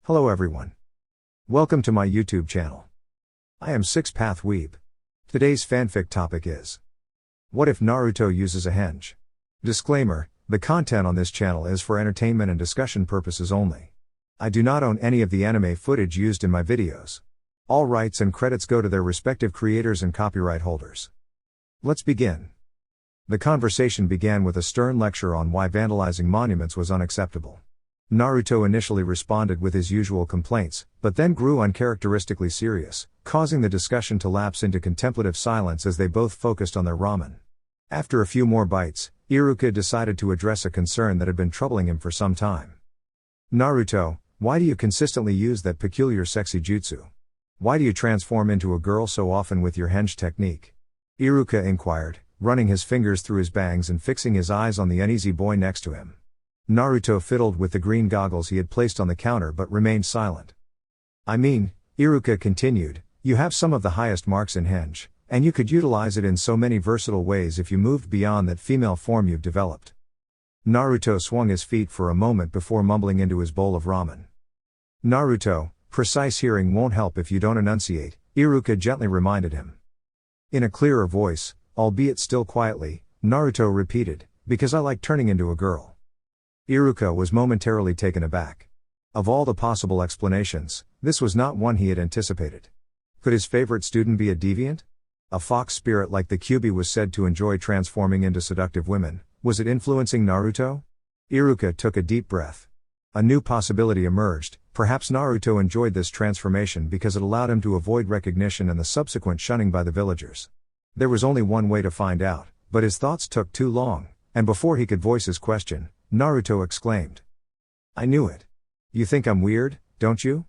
Hello everyone. Welcome to my YouTube channel. I am Six Path Weeb. Today's fanfic topic is: what if Naruto uses a henge? Disclaimer: the content on this channel is for entertainment and discussion purposes only. I do not own any of the anime footage used in my videos. All rights and credits go to their respective creators and copyright holders. Let's begin. The conversation began with a stern lecture on why vandalizing monuments was unacceptable. Naruto initially responded with his usual complaints, but then grew uncharacteristically serious, causing the discussion to lapse into contemplative silence as they both focused on their ramen. After a few more bites, Iruka decided to address a concern that had been troubling him for some time. Naruto, why do you consistently use that peculiar sexy jutsu? Why do you transform into a girl so often with your henge technique? Iruka inquired, running his fingers through his bangs and fixing his eyes on the uneasy boy next to him. Naruto fiddled with the green goggles he had placed on the counter but remained silent. I mean, Iruka continued, you have some of the highest marks in henge, and you could utilize it in so many versatile ways if you moved beyond that female form you've developed. Naruto swung his feet for a moment before mumbling into his bowl of ramen. Naruto, precise hearing won't help if you don't enunciate, Iruka gently reminded him. In a clearer voice, albeit still quietly, Naruto repeated, because I like turning into a girl. Iruka was momentarily taken aback. Of all the possible explanations, this was not one he had anticipated. Could his favorite student be a deviant? A fox spirit like the Kyuubi was said to enjoy transforming into seductive women. Was it influencing Naruto? Iruka took a deep breath. A new possibility emerged. Perhaps Naruto enjoyed this transformation because it allowed him to avoid recognition and the subsequent shunning by the villagers. There was only one way to find out, but his thoughts took too long, and before he could voice his question, Naruto exclaimed. I knew it. You think I'm weird, don't you?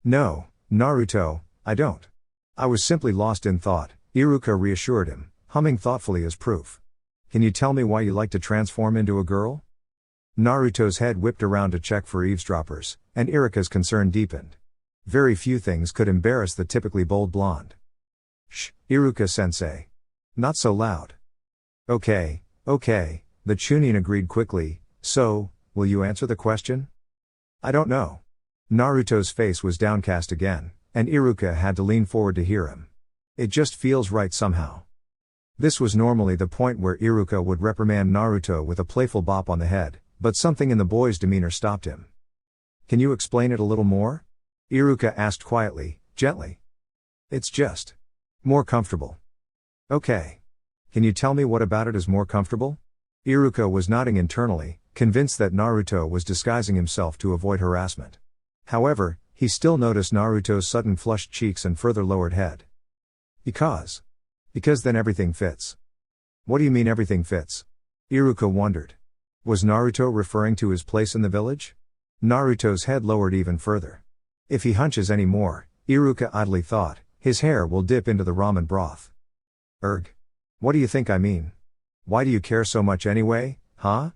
No, Naruto, I don't. I was simply lost in thought, Iruka reassured him, humming thoughtfully as proof. Can you tell me why you like to transform into a girl? Naruto's head whipped around to check for eavesdroppers, and Iruka's concern deepened. Very few things could embarrass the typically bold blonde. Shh, Iruka-sensei. Not so loud. Okay, the Chunin agreed quickly. So, will you answer the question? I don't know. Naruto's face was downcast again, and Iruka had to lean forward to hear him. It just feels right somehow. This was normally the point where Iruka would reprimand Naruto with a playful bop on the head, but something in the boy's demeanor stopped him. Can you explain it a little more? Iruka asked quietly, gently. It's just more comfortable. Okay. Can you tell me what about it is more comfortable? Iruka was nodding internally, convinced that Naruto was disguising himself to avoid harassment. However, he still noticed Naruto's sudden flushed cheeks and further lowered head. Because then everything fits. What do you mean everything fits? Iruka wondered. Was Naruto referring to his place in the village? Naruto's head lowered even further. If he hunches any more, Iruka idly thought, his hair will dip into the ramen broth. What do you think I mean? Why do you care so much anyway, huh?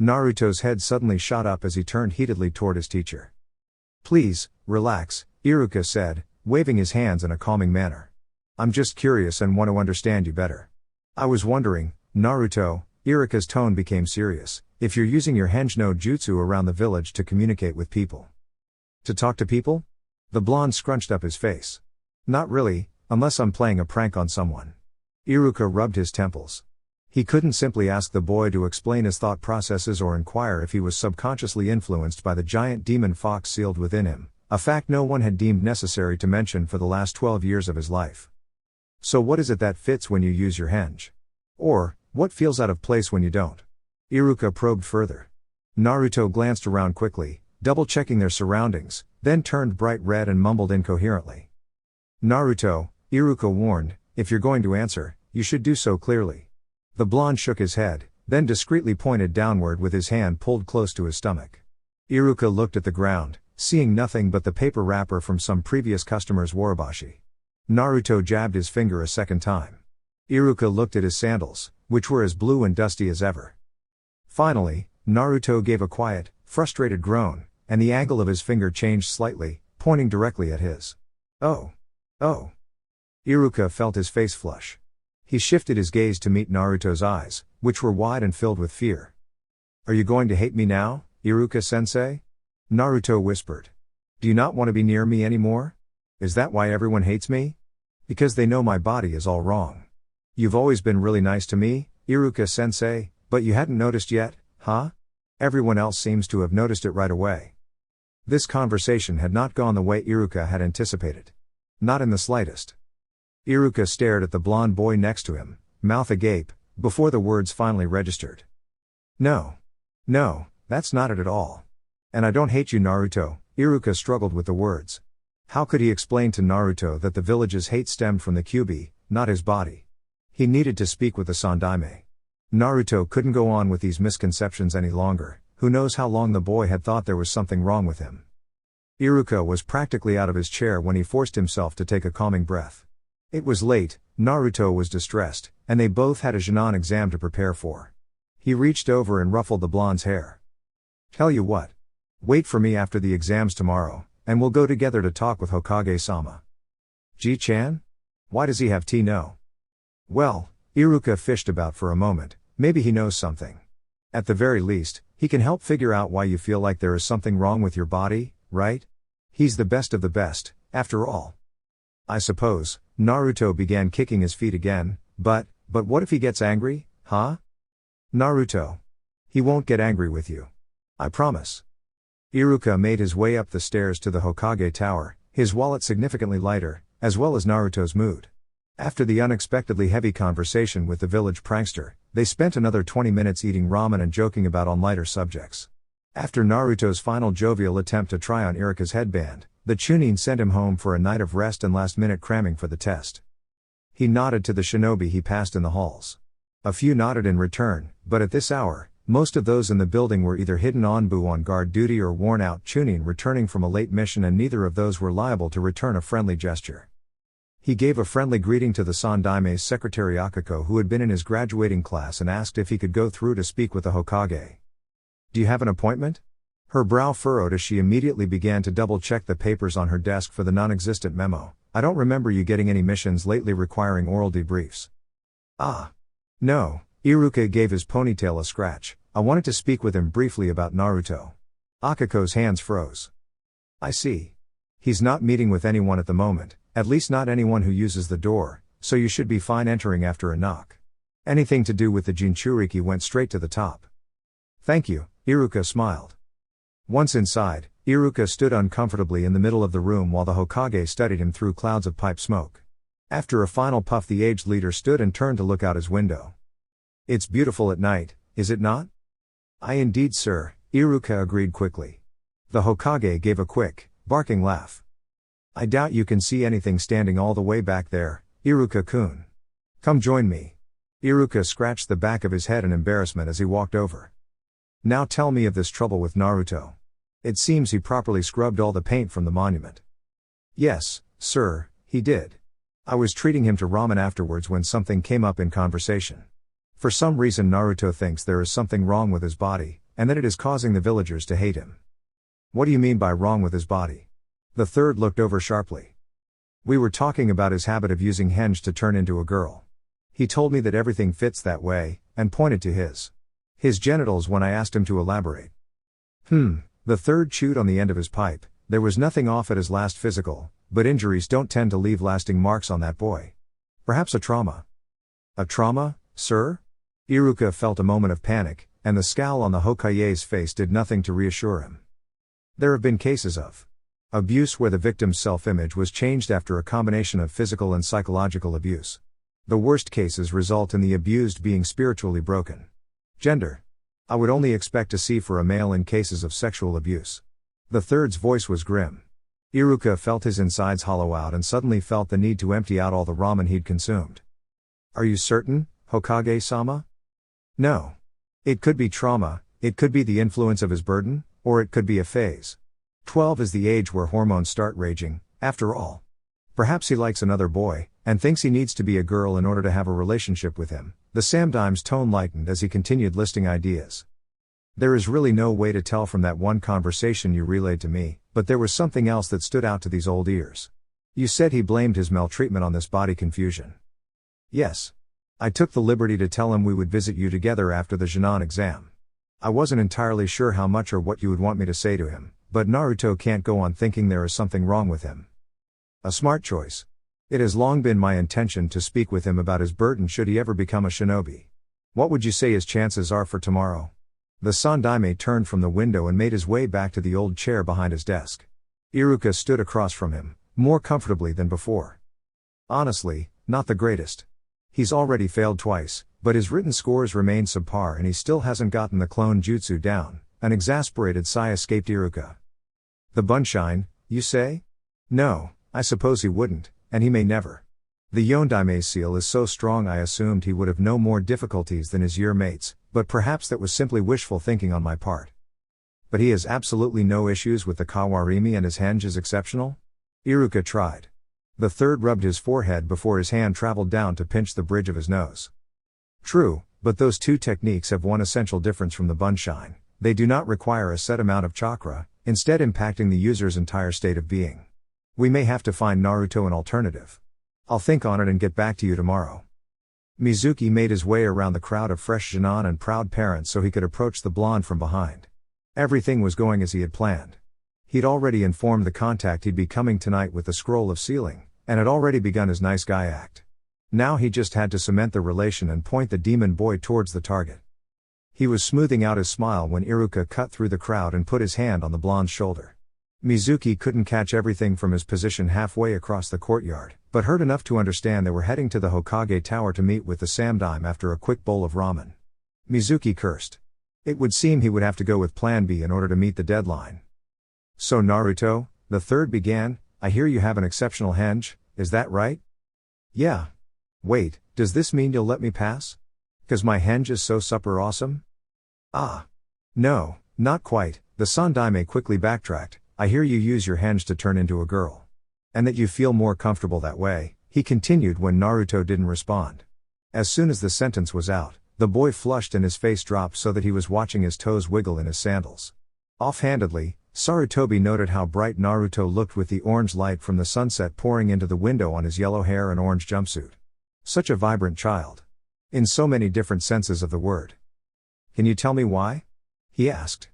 Naruto's head suddenly shot up as he turned heatedly toward his teacher. Please, relax, Iruka said, waving his hands in a calming manner. I'm just curious and want to understand you better. I was wondering, Naruto, Iruka's tone became serious, if you're using your henge no jutsu around the village to communicate with people. To talk to people? The blonde scrunched up his face. Not really, unless I'm playing a prank on someone. Iruka rubbed his temples. He couldn't simply ask the boy to explain his thought processes or inquire if he was subconsciously influenced by the giant demon fox sealed within him, a fact no one had deemed necessary to mention for the last 12 years of his life. So what is it that fits when you use your henge? Or, what feels out of place when you don't? Iruka probed further. Naruto glanced around quickly, double-checking their surroundings, then turned bright red and mumbled incoherently. Naruto, Iruka warned, if you're going to answer, you should do so clearly. The blonde shook his head, then discreetly pointed downward with his hand pulled close to his stomach. Iruka looked at the ground, seeing nothing but the paper wrapper from some previous customer's warabashi. Naruto jabbed his finger a second time. Iruka looked at his sandals, which were as blue and dusty as ever. Finally, Naruto gave a quiet, frustrated groan, and the angle of his finger changed slightly, pointing directly at his. Oh. Iruka felt his face flush. He shifted his gaze to meet Naruto's eyes, which were wide and filled with fear. Are you going to hate me now, Iruka-sensei? Naruto whispered. Do you not want to be near me anymore? Is that why everyone hates me? Because they know my body is all wrong. You've always been really nice to me, Iruka-sensei, but you hadn't noticed yet, huh? Everyone else seems to have noticed it right away. This conversation had not gone the way Iruka had anticipated. Not in the slightest. Iruka stared at the blonde boy next to him, mouth agape, before the words finally registered. No, that's not it at all. And I don't hate you, Naruto. Iruka struggled with the words. How could he explain to Naruto that the village's hate stemmed from the Kyuubi, not his body? He needed to speak with the Sandaime. Naruto couldn't go on with these misconceptions any longer. Who knows how long the boy had thought there was something wrong with him. Iruka was practically out of his chair when he forced himself to take a calming breath. It was late, Naruto was distressed, and they both had a Genin exam to prepare for. He reached over and ruffled the blonde's hair. Tell you what. Wait for me after the exams tomorrow, and we'll go together to talk with Hokage-sama. Ji-chan? Why does he have tea? No. Well, Iruka fished about for a moment, maybe he knows something. At the very least, he can help figure out why you feel like there is something wrong with your body, right? He's the best of the best, after all. I suppose. Naruto began kicking his feet again, but what if he gets angry, huh? Naruto. He won't get angry with you. I promise. Iruka made his way up the stairs to the Hokage Tower, his wallet significantly lighter, as well as Naruto's mood. After the unexpectedly heavy conversation with the village prankster, they spent another 20 minutes eating ramen and joking about on lighter subjects. After Naruto's final jovial attempt to try on Iruka's headband, the Chunin sent him home for a night of rest and last-minute cramming for the test. He nodded to the shinobi he passed in the halls. A few nodded in return, but at this hour, most of those in the building were either hidden Anbu on guard duty or worn-out Chunin returning from a late mission, and neither of those were liable to return a friendly gesture. He gave a friendly greeting to the Sandaime's secretary Akiko, who had been in his graduating class, and asked if he could go through to speak with the Hokage. Do you have an appointment? Her brow furrowed as she immediately began to double-check the papers on her desk for the non-existent memo. I don't remember you getting any missions lately requiring oral debriefs. Ah. No, Iruka gave his ponytail a scratch. I wanted to speak with him briefly about Naruto. Akiko's hands froze. I see. He's not meeting with anyone at the moment. At least not anyone who uses the door, so you should be fine entering after a knock. Anything to do with the Jinchuriki went straight to the top. Thank you, Iruka smiled. Once inside, Iruka stood uncomfortably in the middle of the room while the Hokage studied him through clouds of pipe smoke. After a final puff, the aged leader stood and turned to look out his window. It's beautiful at night, is it not? Aye indeed, sir, Iruka agreed quickly. The Hokage gave a quick, barking laugh. I doubt you can see anything standing all the way back there, Iruka-kun. Come join me. Iruka scratched the back of his head in embarrassment as he walked over. Now tell me of this trouble with Naruto. It seems he properly scrubbed all the paint from the monument. Yes, sir, he did. I was treating him to ramen afterwards when something came up in conversation. For some reason Naruto thinks there is something wrong with his body, and that it is causing the villagers to hate him. What do you mean by wrong with his body? The third looked over sharply. We were talking about his habit of using henge to turn into a girl. He told me that everything fits that way, and pointed to his genitals when I asked him to elaborate. The third chewed on the end of his pipe. There was nothing off at his last physical, but injuries don't tend to leave lasting marks on that boy. Perhaps a trauma. A trauma, sir? Iruka felt a moment of panic, and the scowl on the Hokage's face did nothing to reassure him. There have been cases of abuse where the victim's self-image was changed after a combination of physical and psychological abuse. The worst cases result in the abused being spiritually broken. Gender. I would only expect to see for a male in cases of sexual abuse. The third's voice was grim. Iruka felt his insides hollow out and suddenly felt the need to empty out all the ramen he'd consumed. Are you certain, Hokage-sama? No. It could be trauma, it could be the influence of his burden, or it could be a phase. 12 is the age where hormones start raging, after all. Perhaps he likes another boy, and thinks he needs to be a girl in order to have a relationship with him. The Samdaime's tone lightened as he continued listing ideas. There is really no way to tell from that one conversation you relayed to me, but there was something else that stood out to these old ears. You said he blamed his maltreatment on this body confusion. Yes. I took the liberty to tell him we would visit you together after the Genin exam. I wasn't entirely sure how much or what you would want me to say to him, but Naruto can't go on thinking there is something wrong with him. A smart choice. It has long been my intention to speak with him about his burden should he ever become a shinobi. What would you say his chances are for tomorrow? The Sandaime turned from the window and made his way back to the old chair behind his desk. Iruka stood across from him, more comfortably than before. Honestly, not the greatest. He's already failed twice, but his written scores remain subpar and he still hasn't gotten the clone jutsu down. An exasperated sigh escaped Iruka. The Bunshine, you say? No, I suppose he wouldn't, and he may never. The Yondaime seal is so strong I assumed he would have no more difficulties than his year mates, but perhaps that was simply wishful thinking on my part. But he has absolutely no issues with the Kawarimi and his henge is exceptional? Iruka tried. The third rubbed his forehead before his hand traveled down to pinch the bridge of his nose. True, but those two techniques have one essential difference from the Bunshine. They do not require a set amount of chakra, instead impacting the user's entire state of being. We may have to find Naruto an alternative. I'll think on it and get back to you tomorrow. Mizuki made his way around the crowd of fresh genin and proud parents so he could approach the blonde from behind. Everything was going as he had planned. He'd already informed the contact he'd be coming tonight with the scroll of sealing, and had already begun his nice guy act. Now he just had to cement the relation and point the demon boy towards the target. He was smoothing out his smile when Iruka cut through the crowd and put his hand on the blonde's shoulder. Mizuki couldn't catch everything from his position halfway across the courtyard, but heard enough to understand they were heading to the Hokage Tower to meet with the Samdaime after a quick bowl of ramen. Mizuki cursed. It would seem he would have to go with Plan B in order to meet the deadline. So Naruto, the third began, I hear you have an exceptional henge, is that right? Yeah. Wait, does this mean you'll let me pass? 'Cause my henge is so super awesome? Ah. No, not quite, the Sandaime quickly backtracked, I hear you use your henge to turn into a girl. And that you feel more comfortable that way, he continued when Naruto didn't respond. As soon as the sentence was out, the boy flushed and his face dropped so that he was watching his toes wiggle in his sandals. Offhandedly, Sarutobi noted how bright Naruto looked with the orange light from the sunset pouring into the window on his yellow hair and orange jumpsuit. Such a vibrant child. In so many different senses of the word. Can you tell me why? He asked.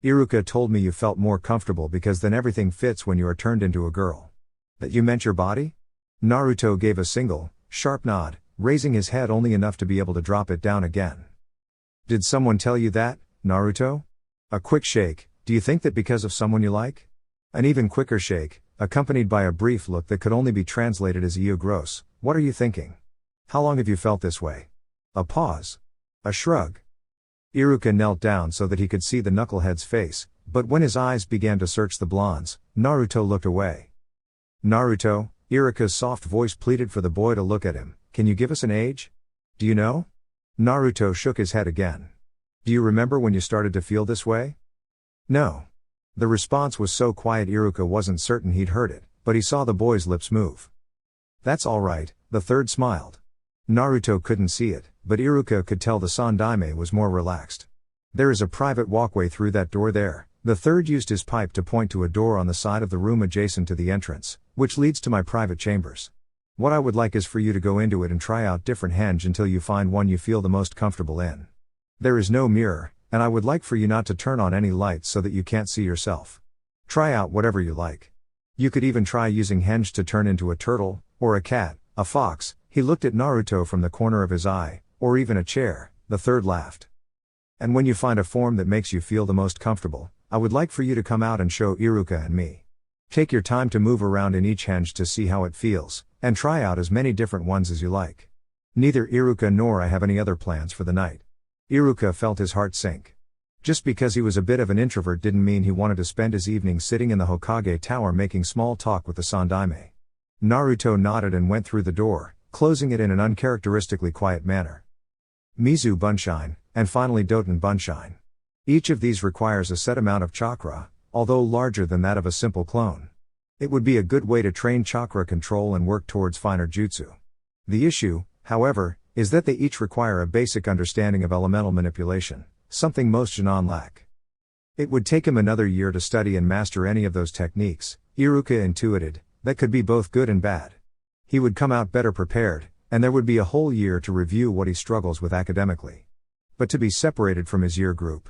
Iruka told me you felt more comfortable because then everything fits when you are turned into a girl. That you meant your body? Naruto gave a single, sharp nod, raising his head only enough to be able to drop it down again. Did someone tell you that, Naruto? A quick shake, do you think that because of someone you like? An even quicker shake, accompanied by a brief look that could only be translated as "ew gross, what are you thinking? How long have you felt this way?" A pause. A shrug. Iruka knelt down so that he could see the knucklehead's face, but when his eyes began to search the blonde's, Naruto looked away. Naruto, Iruka's soft voice pleaded for the boy to look at him, can you give us an age? Do you know? Naruto shook his head again. Do you remember when you started to feel this way? No. The response was so quiet Iruka wasn't certain he'd heard it, but he saw the boy's lips move. That's all right, the third smiled. Naruto couldn't see it, but Iruka could tell the Sandaime was more relaxed. There is a private walkway through that door there. The third used his pipe to point to a door on the side of the room adjacent to the entrance, which leads to my private chambers. What I would like is for you to go into it and try out different henge until you find one you feel the most comfortable in. There is no mirror, and I would like for you not to turn on any lights so that you can't see yourself. Try out whatever you like. You could even try using henge to turn into a turtle, or a cat, a fox, he looked at Naruto from the corner of his eye, or even a chair, the third laughed. And when you find a form that makes you feel the most comfortable, I would like for you to come out and show Iruka and me. Take your time to move around in each henge to see how it feels, and try out as many different ones as you like. Neither Iruka nor I have any other plans for the night. Iruka felt his heart sink. Just because he was a bit of an introvert didn't mean he wanted to spend his evening sitting in the Hokage Tower making small talk with the Sandaime. Naruto nodded and went through the door, closing it in an uncharacteristically quiet manner. Mizu Bunshine, and finally Doton Bunshine. Each of these requires a set amount of chakra, although larger than that of a simple clone. It would be a good way to train chakra control and work towards finer jutsu. The issue, however, is that they each require a basic understanding of elemental manipulation, something most genin lack. It would take him another year to study and master any of those techniques, Iruka intuited, that could be both good and bad. He would come out better prepared, and there would be a whole year to review what he struggles with academically. But to be separated from his year group.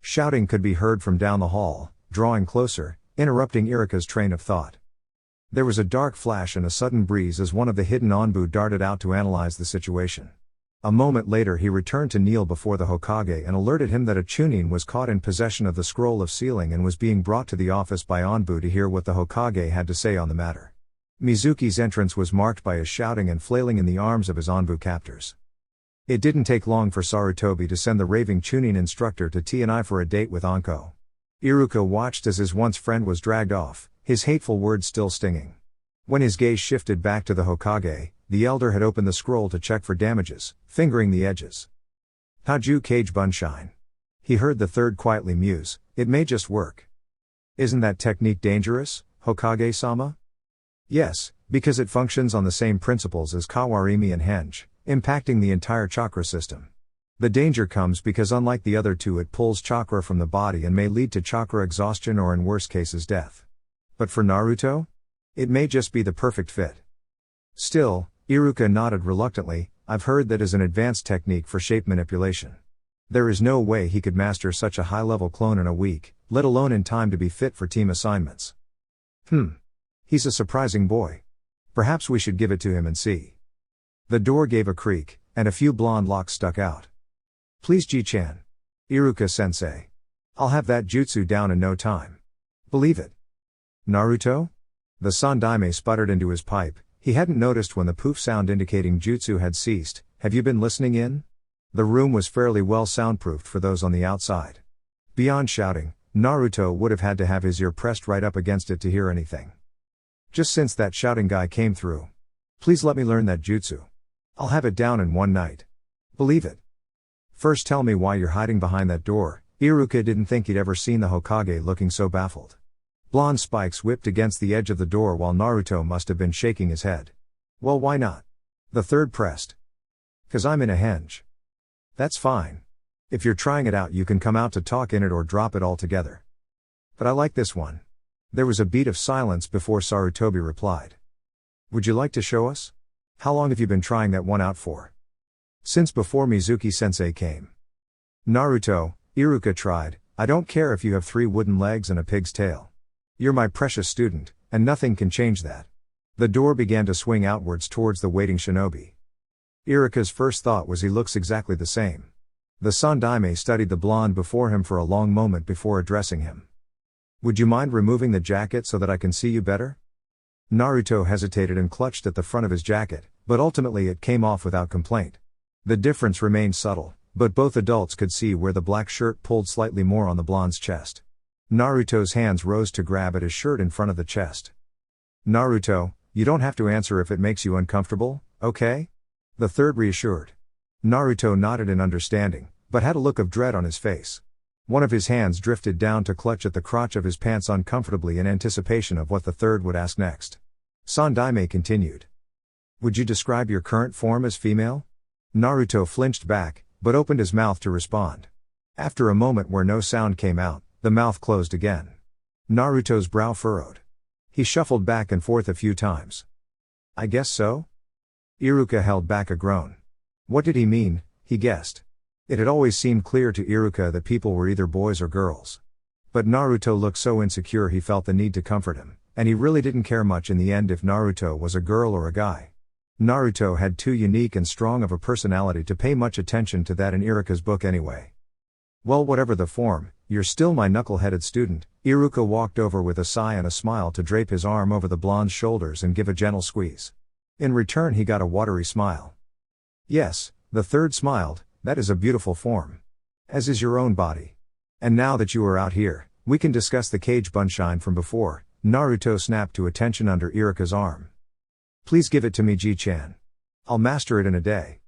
Shouting could be heard from down the hall, drawing closer, interrupting Irika's train of thought. There was a dark flash and a sudden breeze as one of the hidden Onbu darted out to analyze the situation. A moment later he returned to kneel before the Hokage and alerted him that a Chunin was caught in possession of the scroll of sealing and was being brought to the office by Onbu to hear what the Hokage had to say on the matter. Mizuki's entrance was marked by his shouting and flailing in the arms of his Onbu captors. It didn't take long for Sarutobi to send the raving Chunin instructor to T&I for a date with Anko. Iruka watched as his once friend was dragged off, his hateful words still stinging. When his gaze shifted back to the Hokage, the elder had opened the scroll to check for damages, fingering the edges. Haju Kage Bunshine. He heard the third quietly muse, it may just work. Isn't that technique dangerous, Hokage-sama? Yes, because it functions on the same principles as Kawarimi and Henge, impacting the entire chakra system. The danger comes because unlike the other two it pulls chakra from the body and may lead to chakra exhaustion or in worse cases death. But for Naruto? It may just be the perfect fit. Still, Iruka nodded reluctantly, I've heard that is an advanced technique for shape manipulation. There is no way he could master such a high-level clone in a week, let alone in time to be fit for team assignments. He's a surprising boy. Perhaps we should give it to him and see. The door gave a creak, and a few blonde locks stuck out. Please Ji-chan. Iruka-sensei. I'll have that jutsu down in no time. Believe it. Naruto? The sandaime sputtered into his pipe, he hadn't noticed when the poof sound indicating jutsu had ceased. Have you been listening in? The room was fairly well soundproofed for those on the outside. Beyond shouting, Naruto would have had to have his ear pressed right up against it to hear anything. Just since that shouting guy came through. Please let me learn that jutsu. I'll have it down in one night. Believe it. First tell me why you're hiding behind that door. Iruka didn't think he'd ever seen the Hokage looking so baffled. Blonde spikes whipped against the edge of the door while Naruto must have been shaking his head. Well, why not? The third pressed. 'Cause I'm in a henge. That's fine. If you're trying it out you can come out to talk in it or drop it altogether. But I like this one. There was a beat of silence before Sarutobi replied. Would you like to show us? How long have you been trying that one out for? Since before Mizuki-sensei came. Naruto, Iruka tried, I don't care if you have 3 wooden legs and a pig's tail. You're my precious student, and nothing can change that. The door began to swing outwards towards the waiting shinobi. Iruka's first thought was he looks exactly the same. The sandaime studied the blonde before him for a long moment before addressing him. Would you mind removing the jacket so that I can see you better? Naruto hesitated and clutched at the front of his jacket, but ultimately it came off without complaint. The difference remained subtle, but both adults could see where the black shirt pulled slightly more on the blonde's chest. Naruto's hands rose to grab at his shirt in front of the chest. Naruto, you don't have to answer if it makes you uncomfortable, okay? The third reassured. Naruto nodded in understanding, but had a look of dread on his face. One of his hands drifted down to clutch at the crotch of his pants uncomfortably in anticipation of what the third would ask next. Sandaime continued. Would you describe your current form as female? Naruto flinched back, but opened his mouth to respond. After a moment where no sound came out, the mouth closed again. Naruto's brow furrowed. He shuffled back and forth a few times. I guess so? Iruka held back a groan. What did he mean, he guessed. It had always seemed clear to Iruka that people were either boys or girls. But Naruto looked so insecure he felt the need to comfort him, and he really didn't care much in the end if Naruto was a girl or a guy. Naruto had too unique and strong of a personality to pay much attention to that in Iruka's book anyway. Well, whatever the form, you're still my knuckle-headed student. Iruka walked over with a sigh and a smile to drape his arm over the blonde's shoulders and give a gentle squeeze. In return he got a watery smile. Yes, the third smiled, that is a beautiful form. As is your own body. And now that you are out here, we can discuss the Kage Bunshine from before. Naruto snapped to attention under Iruka's arm. Please give it to me, Ji-chan. I'll master it in a day.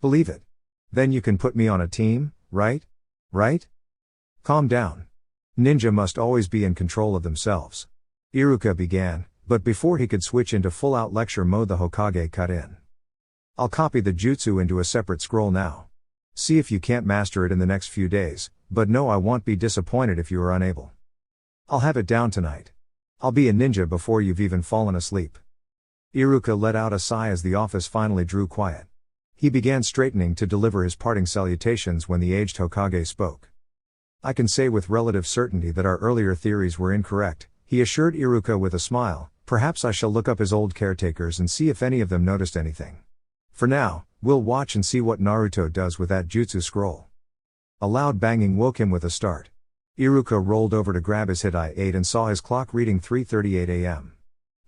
Believe it. Then you can put me on a team, right? Right? Calm down. Ninja must always be in control of themselves. Iruka began, but before he could switch into full-out lecture mode the Hokage cut in. I'll copy the jutsu into a separate scroll now. See if you can't master it in the next few days, but no, I won't be disappointed if you are unable. I'll have it down tonight. I'll be a ninja before you've even fallen asleep. Iruka let out a sigh as the office finally drew quiet. He began straightening to deliver his parting salutations when the aged Hokage spoke. I can say with relative certainty that our earlier theories were incorrect, he assured Iruka with a smile. Perhaps I shall look up his old caretakers and see if any of them noticed anything. For now, we'll watch and see what Naruto does with that jutsu scroll. A loud banging woke him with a start. Iruka rolled over to grab his hit-8 and saw his clock reading 3:38 a.m.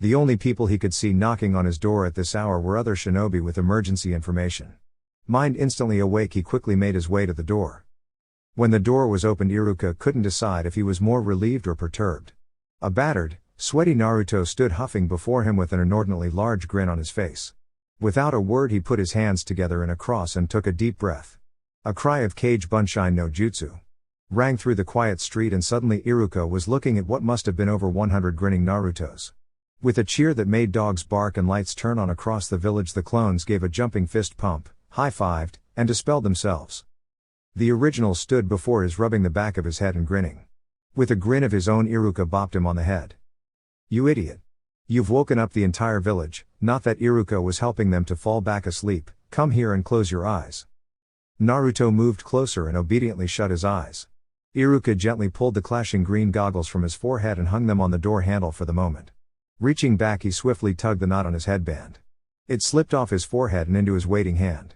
The only people he could see knocking on his door at this hour were other shinobi with emergency information. Mind instantly awake, he quickly made his way to the door. When the door was opened, Iruka couldn't decide if he was more relieved or perturbed. A battered, sweaty Naruto stood huffing before him with an inordinately large grin on his face. Without a word, he put his hands together in a cross and took a deep breath. A cry of Kage Bunshin no Jutsu rang through the quiet street, and suddenly Iruka was looking at what must have been over 100 grinning Narutos. With a cheer that made dogs bark and lights turn on across the village, the clones gave a jumping fist pump, high-fived, and dispelled themselves. The original stood before his, rubbing the back of his head and grinning. With a grin of his own, Iruka bopped him on the head. "You idiot. You've woken up the entire village." Not that Iruka was helping them to fall back asleep. "Come here and close your eyes." Naruto moved closer and obediently shut his eyes. Iruka gently pulled the clashing green goggles from his forehead and hung them on the door handle for the moment. Reaching back, he swiftly tugged the knot on his headband. It slipped off his forehead and into his waiting hand.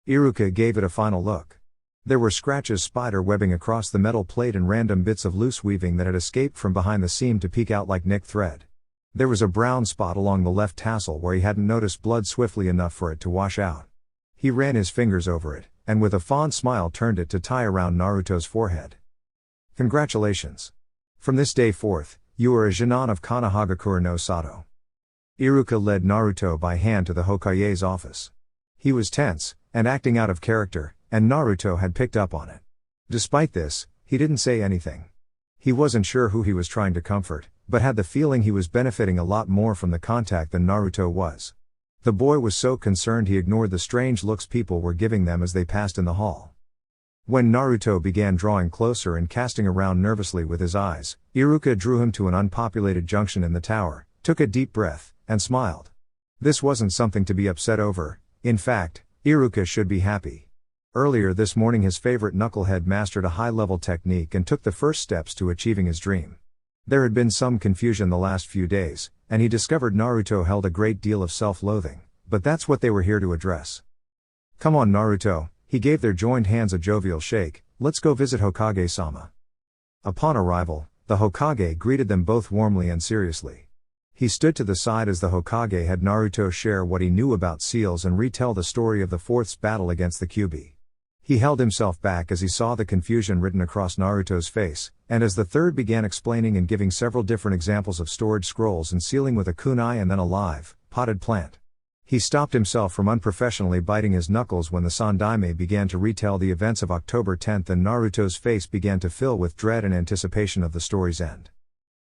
Iruka gave it a final look. There were scratches, spider webbing across the metal plate, and random bits of loose weaving that had escaped from behind the seam to peek out like nicked thread. There was a brown spot along the left tassel where he hadn't noticed blood swiftly enough for it to wash out. He ran his fingers over it, and with a fond smile turned it to tie around Naruto's forehead. "Congratulations. From this day forth, you are a Genin of Konohagakure no Sato." Iruka led Naruto by hand to the Hokage's office. He was tense, and acting out of character, and Naruto had picked up on it. Despite this, he didn't say anything. He wasn't sure who he was trying to comfort, but had the feeling he was benefiting a lot more from the contact than Naruto was. The boy was so concerned he ignored the strange looks people were giving them as they passed in the hall. When Naruto began drawing closer and casting around nervously with his eyes, Iruka drew him to an unpopulated junction in the tower, took a deep breath, and smiled. This wasn't something to be upset over. In fact, Iruka should be happy. Earlier this morning, his favorite knucklehead mastered a high-level technique and took the first steps to achieving his dream. There had been some confusion the last few days, and he discovered Naruto held a great deal of self-loathing, but that's what they were here to address. "Come on, Naruto," he gave their joined hands a jovial shake, "let's go visit Hokage-sama." Upon arrival, the Hokage greeted them both warmly and seriously. He stood to the side as the Hokage had Naruto share what he knew about seals and retell the story of the Fourth's battle against the Kyuubi. He held himself back as he saw the confusion written across Naruto's face, and as the third began explaining and giving several different examples of storage scrolls and sealing with a kunai and then a live, potted plant. He stopped himself from unprofessionally biting his knuckles when the Sandaime began to retell the events of October 10th, and Naruto's face began to fill with dread and anticipation of the story's end.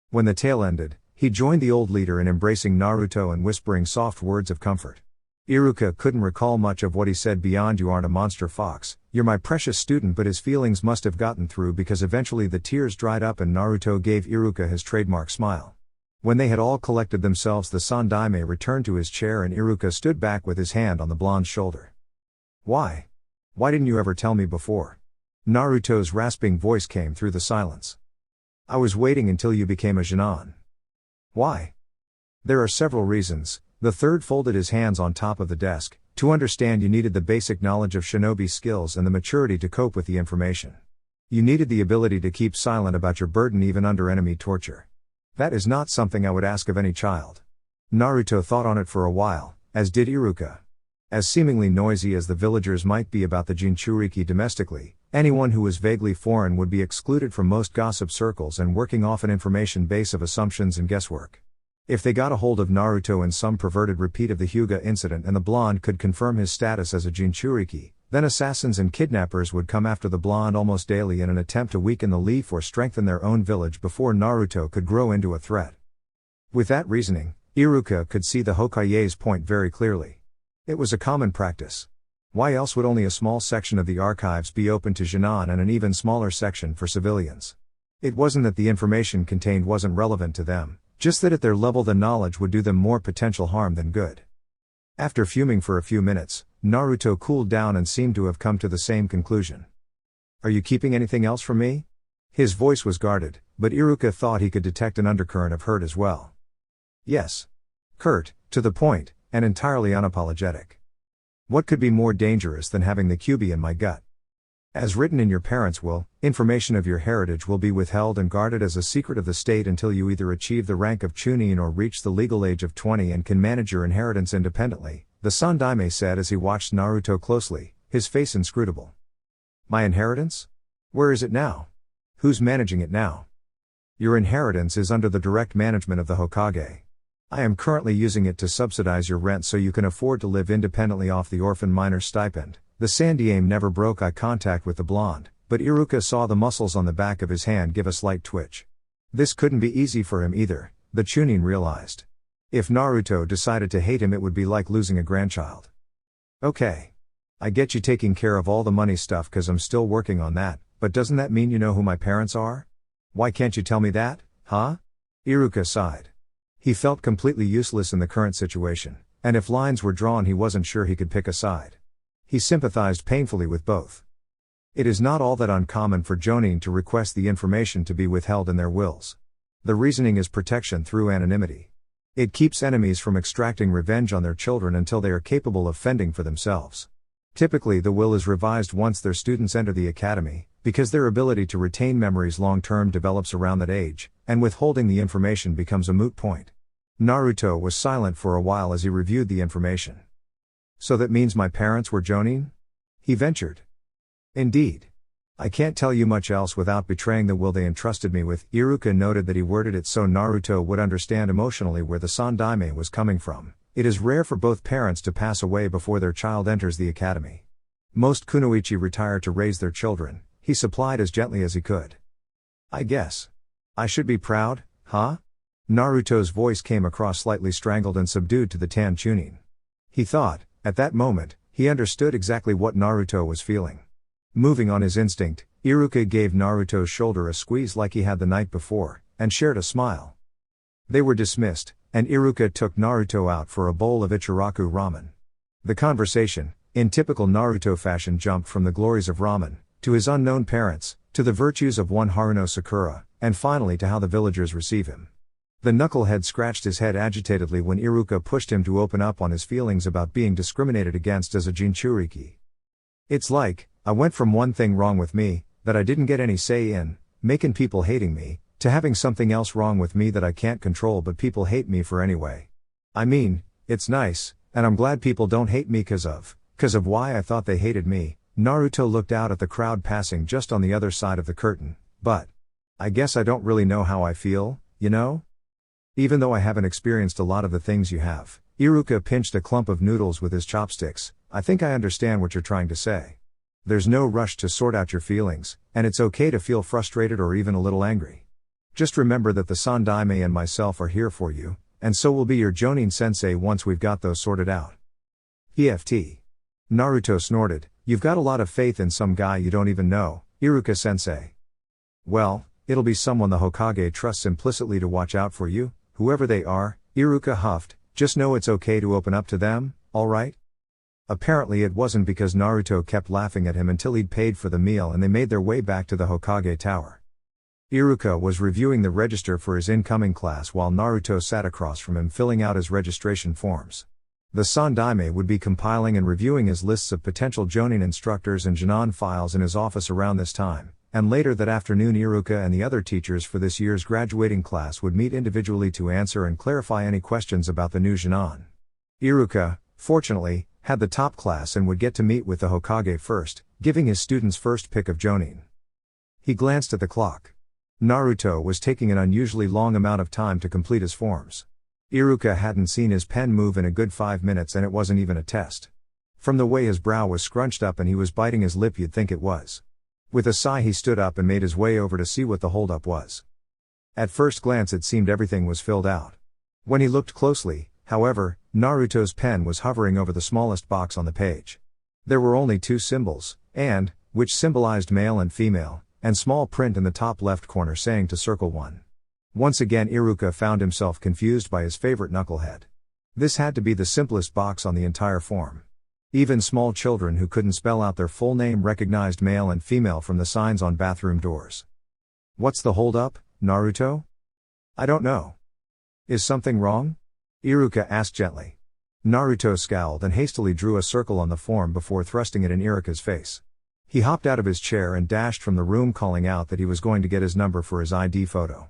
When the tale ended, he joined the old leader in embracing Naruto and whispering soft words of comfort. Iruka couldn't recall much of what he said beyond "You aren't a monster fox, you're my precious student," but his feelings must have gotten through because eventually the tears dried up and Naruto gave Iruka his trademark smile. When they had all collected themselves, the Sandaime returned to his chair and Iruka stood back with his hand on the blonde's shoulder. Why didn't you ever tell me before?" Naruto's rasping voice came through the silence. "I was waiting until you became a Genin." "Why?" "There are several reasons." The third folded his hands on top of the desk. "To understand, you needed the basic knowledge of shinobi skills and the maturity to cope with the information. You needed the ability to keep silent about your burden even under enemy torture. That is not something I would ask of any child." Naruto thought on it for a while, as did Iruka. As seemingly noisy as the villagers might be about the Jinchuriki domestically, anyone who was vaguely foreign would be excluded from most gossip circles and working off an information base of assumptions and guesswork. If they got a hold of Naruto in some perverted repeat of the Hyuga incident and the blonde could confirm his status as a Jinchuriki, then assassins and kidnappers would come after the blonde almost daily in an attempt to weaken the leaf or strengthen their own village before Naruto could grow into a threat. With that reasoning, Iruka could see the Hokage's point very clearly. It was a common practice. Why else would only a small section of the archives be open to Genin and an even smaller section for civilians? It wasn't that the information contained wasn't relevant to them, just that at their level the knowledge would do them more potential harm than good. After fuming for a few minutes, Naruto cooled down and seemed to have come to the same conclusion. "Are you keeping anything else from me?" His voice was guarded, but Iruka thought he could detect an undercurrent of hurt as well. Yes. Curt, to the point, and entirely unapologetic. What could be more dangerous than having the QB in my gut? As written in your parents' will, information of your heritage will be withheld and guarded as a secret of the state until you either achieve the rank of Chunin or reach the legal age of 20 and can manage your inheritance independently, the Sandaime said as he watched Naruto closely, his face inscrutable. My inheritance? Where is it now? Who's managing it now? Your inheritance is under the direct management of the Hokage. I am currently using it to subsidize your rent so you can afford to live independently off the orphan miner's stipend. The Sandaime never broke eye contact with the blonde, but Iruka saw the muscles on the back of his hand give a slight twitch. This couldn't be easy for him either, the Chunin realized. If Naruto decided to hate him, it would be like losing a grandchild. Okay. I get you taking care of all the money stuff cause I'm still working on that, but doesn't that mean you know who my parents are? Why can't you tell me that, huh? Iruka sighed. He felt completely useless in the current situation, and if lines were drawn he wasn't sure he could pick a side. He sympathized painfully with both. It is not all that uncommon for Jonin to request the information to be withheld in their wills. The reasoning is protection through anonymity. It keeps enemies from extracting revenge on their children until they are capable of fending for themselves. Typically the will is revised once their students enter the academy, because their ability to retain memories long-term develops around that age, and withholding the information becomes a moot point. Naruto was silent for a while as he reviewed the information. So that means my parents were Jonin? He ventured. Indeed. I can't tell you much else without betraying the will they entrusted me with. Iruka noted that he worded it so Naruto would understand emotionally where the Sandaime was coming from. It is rare for both parents to pass away before their child enters the academy. Most kunoichi retire to raise their children, he supplied as gently as he could. I guess. I should be proud, huh? Naruto's voice came across slightly strangled and subdued to the tan Chunin. He thought, at that moment, he understood exactly what Naruto was feeling. Moving on his instinct, Iruka gave Naruto's shoulder a squeeze like he had the night before, and shared a smile. They were dismissed, and Iruka took Naruto out for a bowl of Ichiraku ramen. The conversation, in typical Naruto fashion, jumped from the glories of ramen, to his unknown parents, to the virtues of one Haruno Sakura, and finally to how the villagers receive him. The knucklehead scratched his head agitatedly when Iruka pushed him to open up on his feelings about being discriminated against as a Jinchuriki. It's like, I went from one thing wrong with me, that I didn't get any say in, making people hating me, to having something else wrong with me that I can't control but people hate me for anyway. I mean, it's nice, and I'm glad people don't hate me cause of why I thought they hated me. Naruto looked out at the crowd passing just on the other side of the curtain, but I guess I don't really know how I feel, you know? Even though I haven't experienced a lot of the things you have. Iruka pinched a clump of noodles with his chopsticks. I think I understand what you're trying to say. There's no rush to sort out your feelings, and it's okay to feel frustrated or even a little angry. Just remember that the Sandaime and myself are here for you, and so will be your Jonin sensei once we've got those sorted out. EFT. Naruto snorted, you've got a lot of faith in some guy you don't even know, Iruka sensei. Well, it'll be someone the Hokage trusts implicitly to watch out for you. Whoever they are, Iruka huffed, just know it's okay to open up to them, alright? Apparently it wasn't because Naruto kept laughing at him until he'd paid for the meal and they made their way back to the Hokage tower. Iruka was reviewing the register for his incoming class while Naruto sat across from him filling out his registration forms. The Sandaime would be compiling and reviewing his lists of potential Jonin instructors and Jinan files in his office around this time. And later that afternoon Iruka and the other teachers for this year's graduating class would meet individually to answer and clarify any questions about the new Jinan. Iruka, fortunately, had the top class and would get to meet with the Hokage first, giving his students first pick of Jonin. He glanced at the clock. Naruto was taking an unusually long amount of time to complete his forms. Iruka hadn't seen his pen move in a good 5 minutes and it wasn't even a test. From the way his brow was scrunched up and he was biting his lip you'd think it was. With a sigh he stood up and made his way over to see what the holdup was. At first glance it seemed everything was filled out. When he looked closely, however, Naruto's pen was hovering over the smallest box on the page. There were only 2 symbols, and, which symbolized male and female, and small print in the top left corner saying to circle 1. Once again Iruka found himself confused by his favorite knucklehead. This had to be the simplest box on the entire form. Even small children who couldn't spell out their full name recognized male and female from the signs on bathroom doors. What's the hold up, Naruto? I don't know. Is something wrong? Iruka asked gently. Naruto scowled and hastily drew a circle on the form before thrusting it in Iruka's face. He hopped out of his chair and dashed from the room, calling out that he was going to get his number for his ID photo.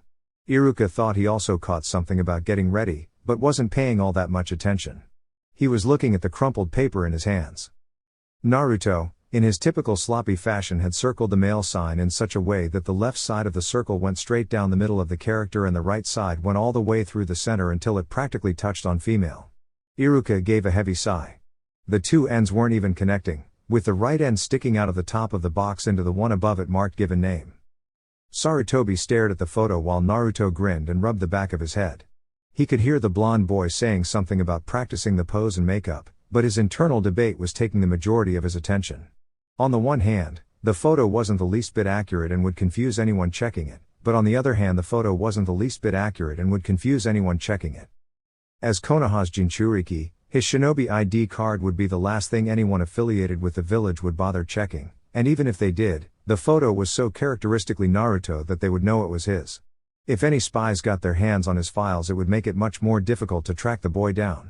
Iruka thought he also caught something about getting ready, but wasn't paying all that much attention. He was looking at the crumpled paper in his hands. Naruto, in his typical sloppy fashion, had circled the male sign in such a way that the left side of the circle went straight down the middle of the character and the right side went all the way through the center until it practically touched on female. Iruka gave a heavy sigh. The two ends weren't even connecting, with the right end sticking out of the top of the box into the one above it marked given name. Sarutobi stared at the photo while Naruto grinned and rubbed the back of his head. He could hear the blonde boy saying something about practicing the pose and makeup, but his internal debate was taking the majority of his attention. On the one hand, the photo wasn't the least bit accurate and would confuse anyone checking it, but on the other hand the photo wasn't the least bit accurate and would confuse anyone checking it. As Konoha's Jinchuriki, his shinobi ID card would be the last thing anyone affiliated with the village would bother checking, and even if they did, the photo was so characteristically Naruto that they would know it was his. If any spies got their hands on his files, it would make it much more difficult to track the boy down.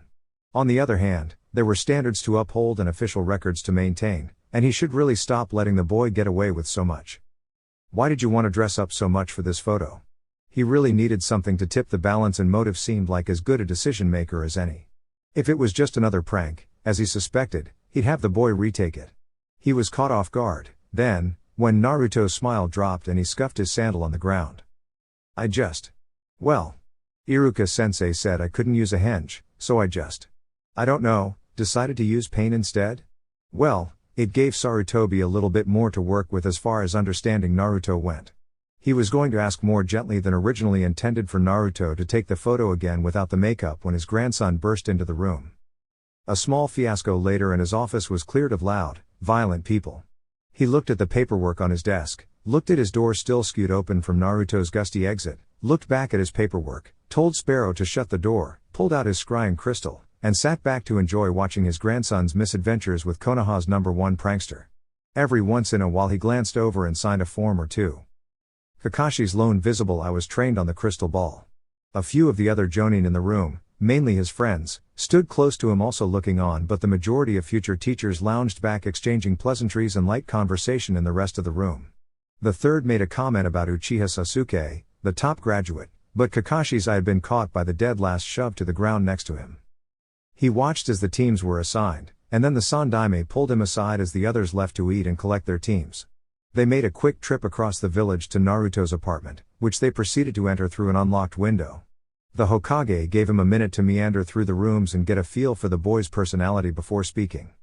On the other hand, there were standards to uphold and official records to maintain, and he should really stop letting the boy get away with so much. Why did you want to dress up so much for this photo? He really needed something to tip the balance, and motive seemed like as good a decision maker as any. If it was just another prank, as he suspected, he'd have the boy retake it. He was caught off guard, then, when Naruto's smile dropped and he scuffed his sandal on the ground. Well, Iruka-sensei said I couldn't use a henge, so I don't know, decided to use pain instead? Well, it gave Sarutobi a little bit more to work with as far as understanding Naruto went. He was going to ask more gently than originally intended for Naruto to take the photo again without the makeup when his grandson burst into the room. A small fiasco later and his office was cleared of loud, violent people. He looked at the paperwork on his desk, looked at his door still skewed open from Naruto's gusty exit, looked back at his paperwork, told Sparrow to shut the door, pulled out his scrying crystal, and sat back to enjoy watching his grandson's misadventures with Konoha's #1 prankster. Every once in a while he glanced over and signed a form or two. Kakashi's lone visible eye was trained on the crystal ball. A few of the other jonin in the room, mainly his friends, stood close to him also looking on, but the majority of future teachers lounged back exchanging pleasantries and light conversation in the rest of the room. The third made a comment about Uchiha Sasuke, the top graduate, but Kakashi's eye had been caught by the dead last shoved to the ground next to him. He watched as the teams were assigned, and then the Sandaime pulled him aside as the others left to eat and collect their teams. They made a quick trip across the village to Naruto's apartment, which they proceeded to enter through an unlocked window. The Hokage gave him a minute to meander through the rooms and get a feel for the boy's personality before speaking.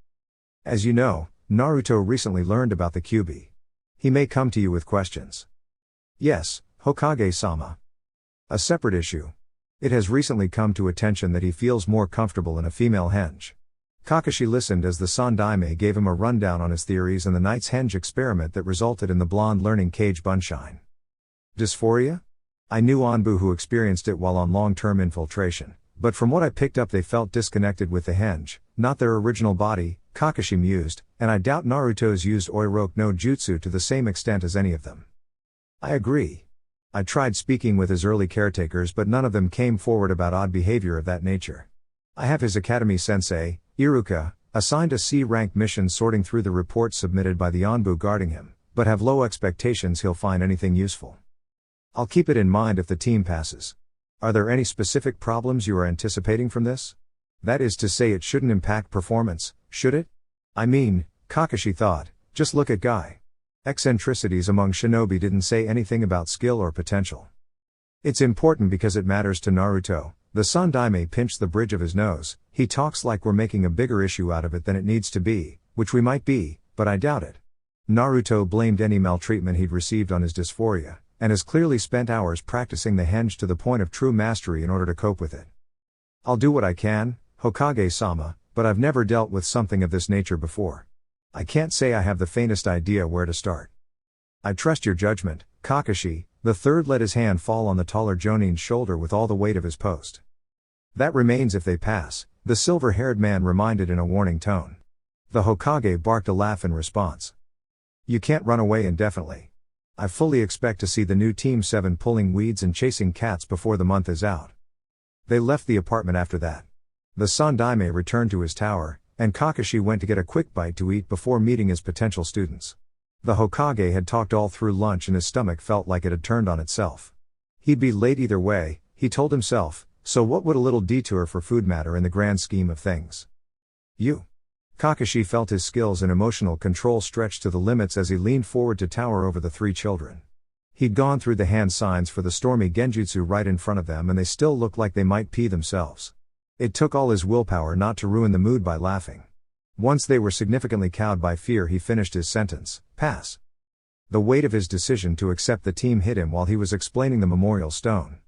As you know, Naruto recently learned about the Kyuubi. He may come to you with questions. Yes, Hokage-sama. A separate issue. It has recently come to attention that he feels more comfortable in a female henge. Kakashi listened as the Sandaime gave him a rundown on his theories and the Knight's henge experiment that resulted in the blonde learning Kage Bunshine. Dysphoria? I knew Anbu who experienced it while on long-term infiltration, but from what I picked up they felt disconnected with the henge, not their original body, Kakashi mused, and I doubt Naruto's used Oiroke no Jutsu to the same extent as any of them. I agree. I tried speaking with his early caretakers but none of them came forward about odd behavior of that nature. I have his academy sensei, Iruka, assigned a C-rank mission sorting through the reports submitted by the Anbu guarding him, but have low expectations he'll find anything useful. I'll keep it in mind if the team passes. Are there any specific problems you are anticipating from this? That is to say, it shouldn't impact performance, should it? I mean, Kakashi thought, just look at Guy. Eccentricities among shinobi didn't say anything about skill or potential. It's important because it matters to Naruto. The Sandaime pinched the bridge of his nose. He talks like we're making a bigger issue out of it than it needs to be, which we might be, but I doubt it. Naruto blamed any maltreatment he'd received on his dysphoria, and has clearly spent hours practicing the henge to the point of true mastery in order to cope with it. I'll do what I can, Hokage-sama, but I've never dealt with something of this nature before. I can't say I have the faintest idea where to start. I trust your judgment, Kakashi. The third let his hand fall on the taller Jonin's shoulder with all the weight of his post. That remains if they pass, the silver-haired man reminded in a warning tone. The Hokage barked a laugh in response. You can't run away indefinitely. I fully expect to see the new Team 7 pulling weeds and chasing cats before the month is out. They left the apartment after that. The Sandaime returned to his tower, and Kakashi went to get a quick bite to eat before meeting his potential students. The Hokage had talked all through lunch and his stomach felt like it had turned on itself. He'd be late either way, he told himself, so what would a little detour for food matter in the grand scheme of things? Kakashi felt his skills in emotional control stretched to the limits as he leaned forward to tower over the three children. He'd gone through the hand signs for the stormy genjutsu right in front of them and they still looked like they might pee themselves. It took all his willpower not to ruin the mood by laughing. Once they were significantly cowed by fear, he finished his sentence, pass. The weight of his decision to accept the team hit him while he was explaining the memorial stone.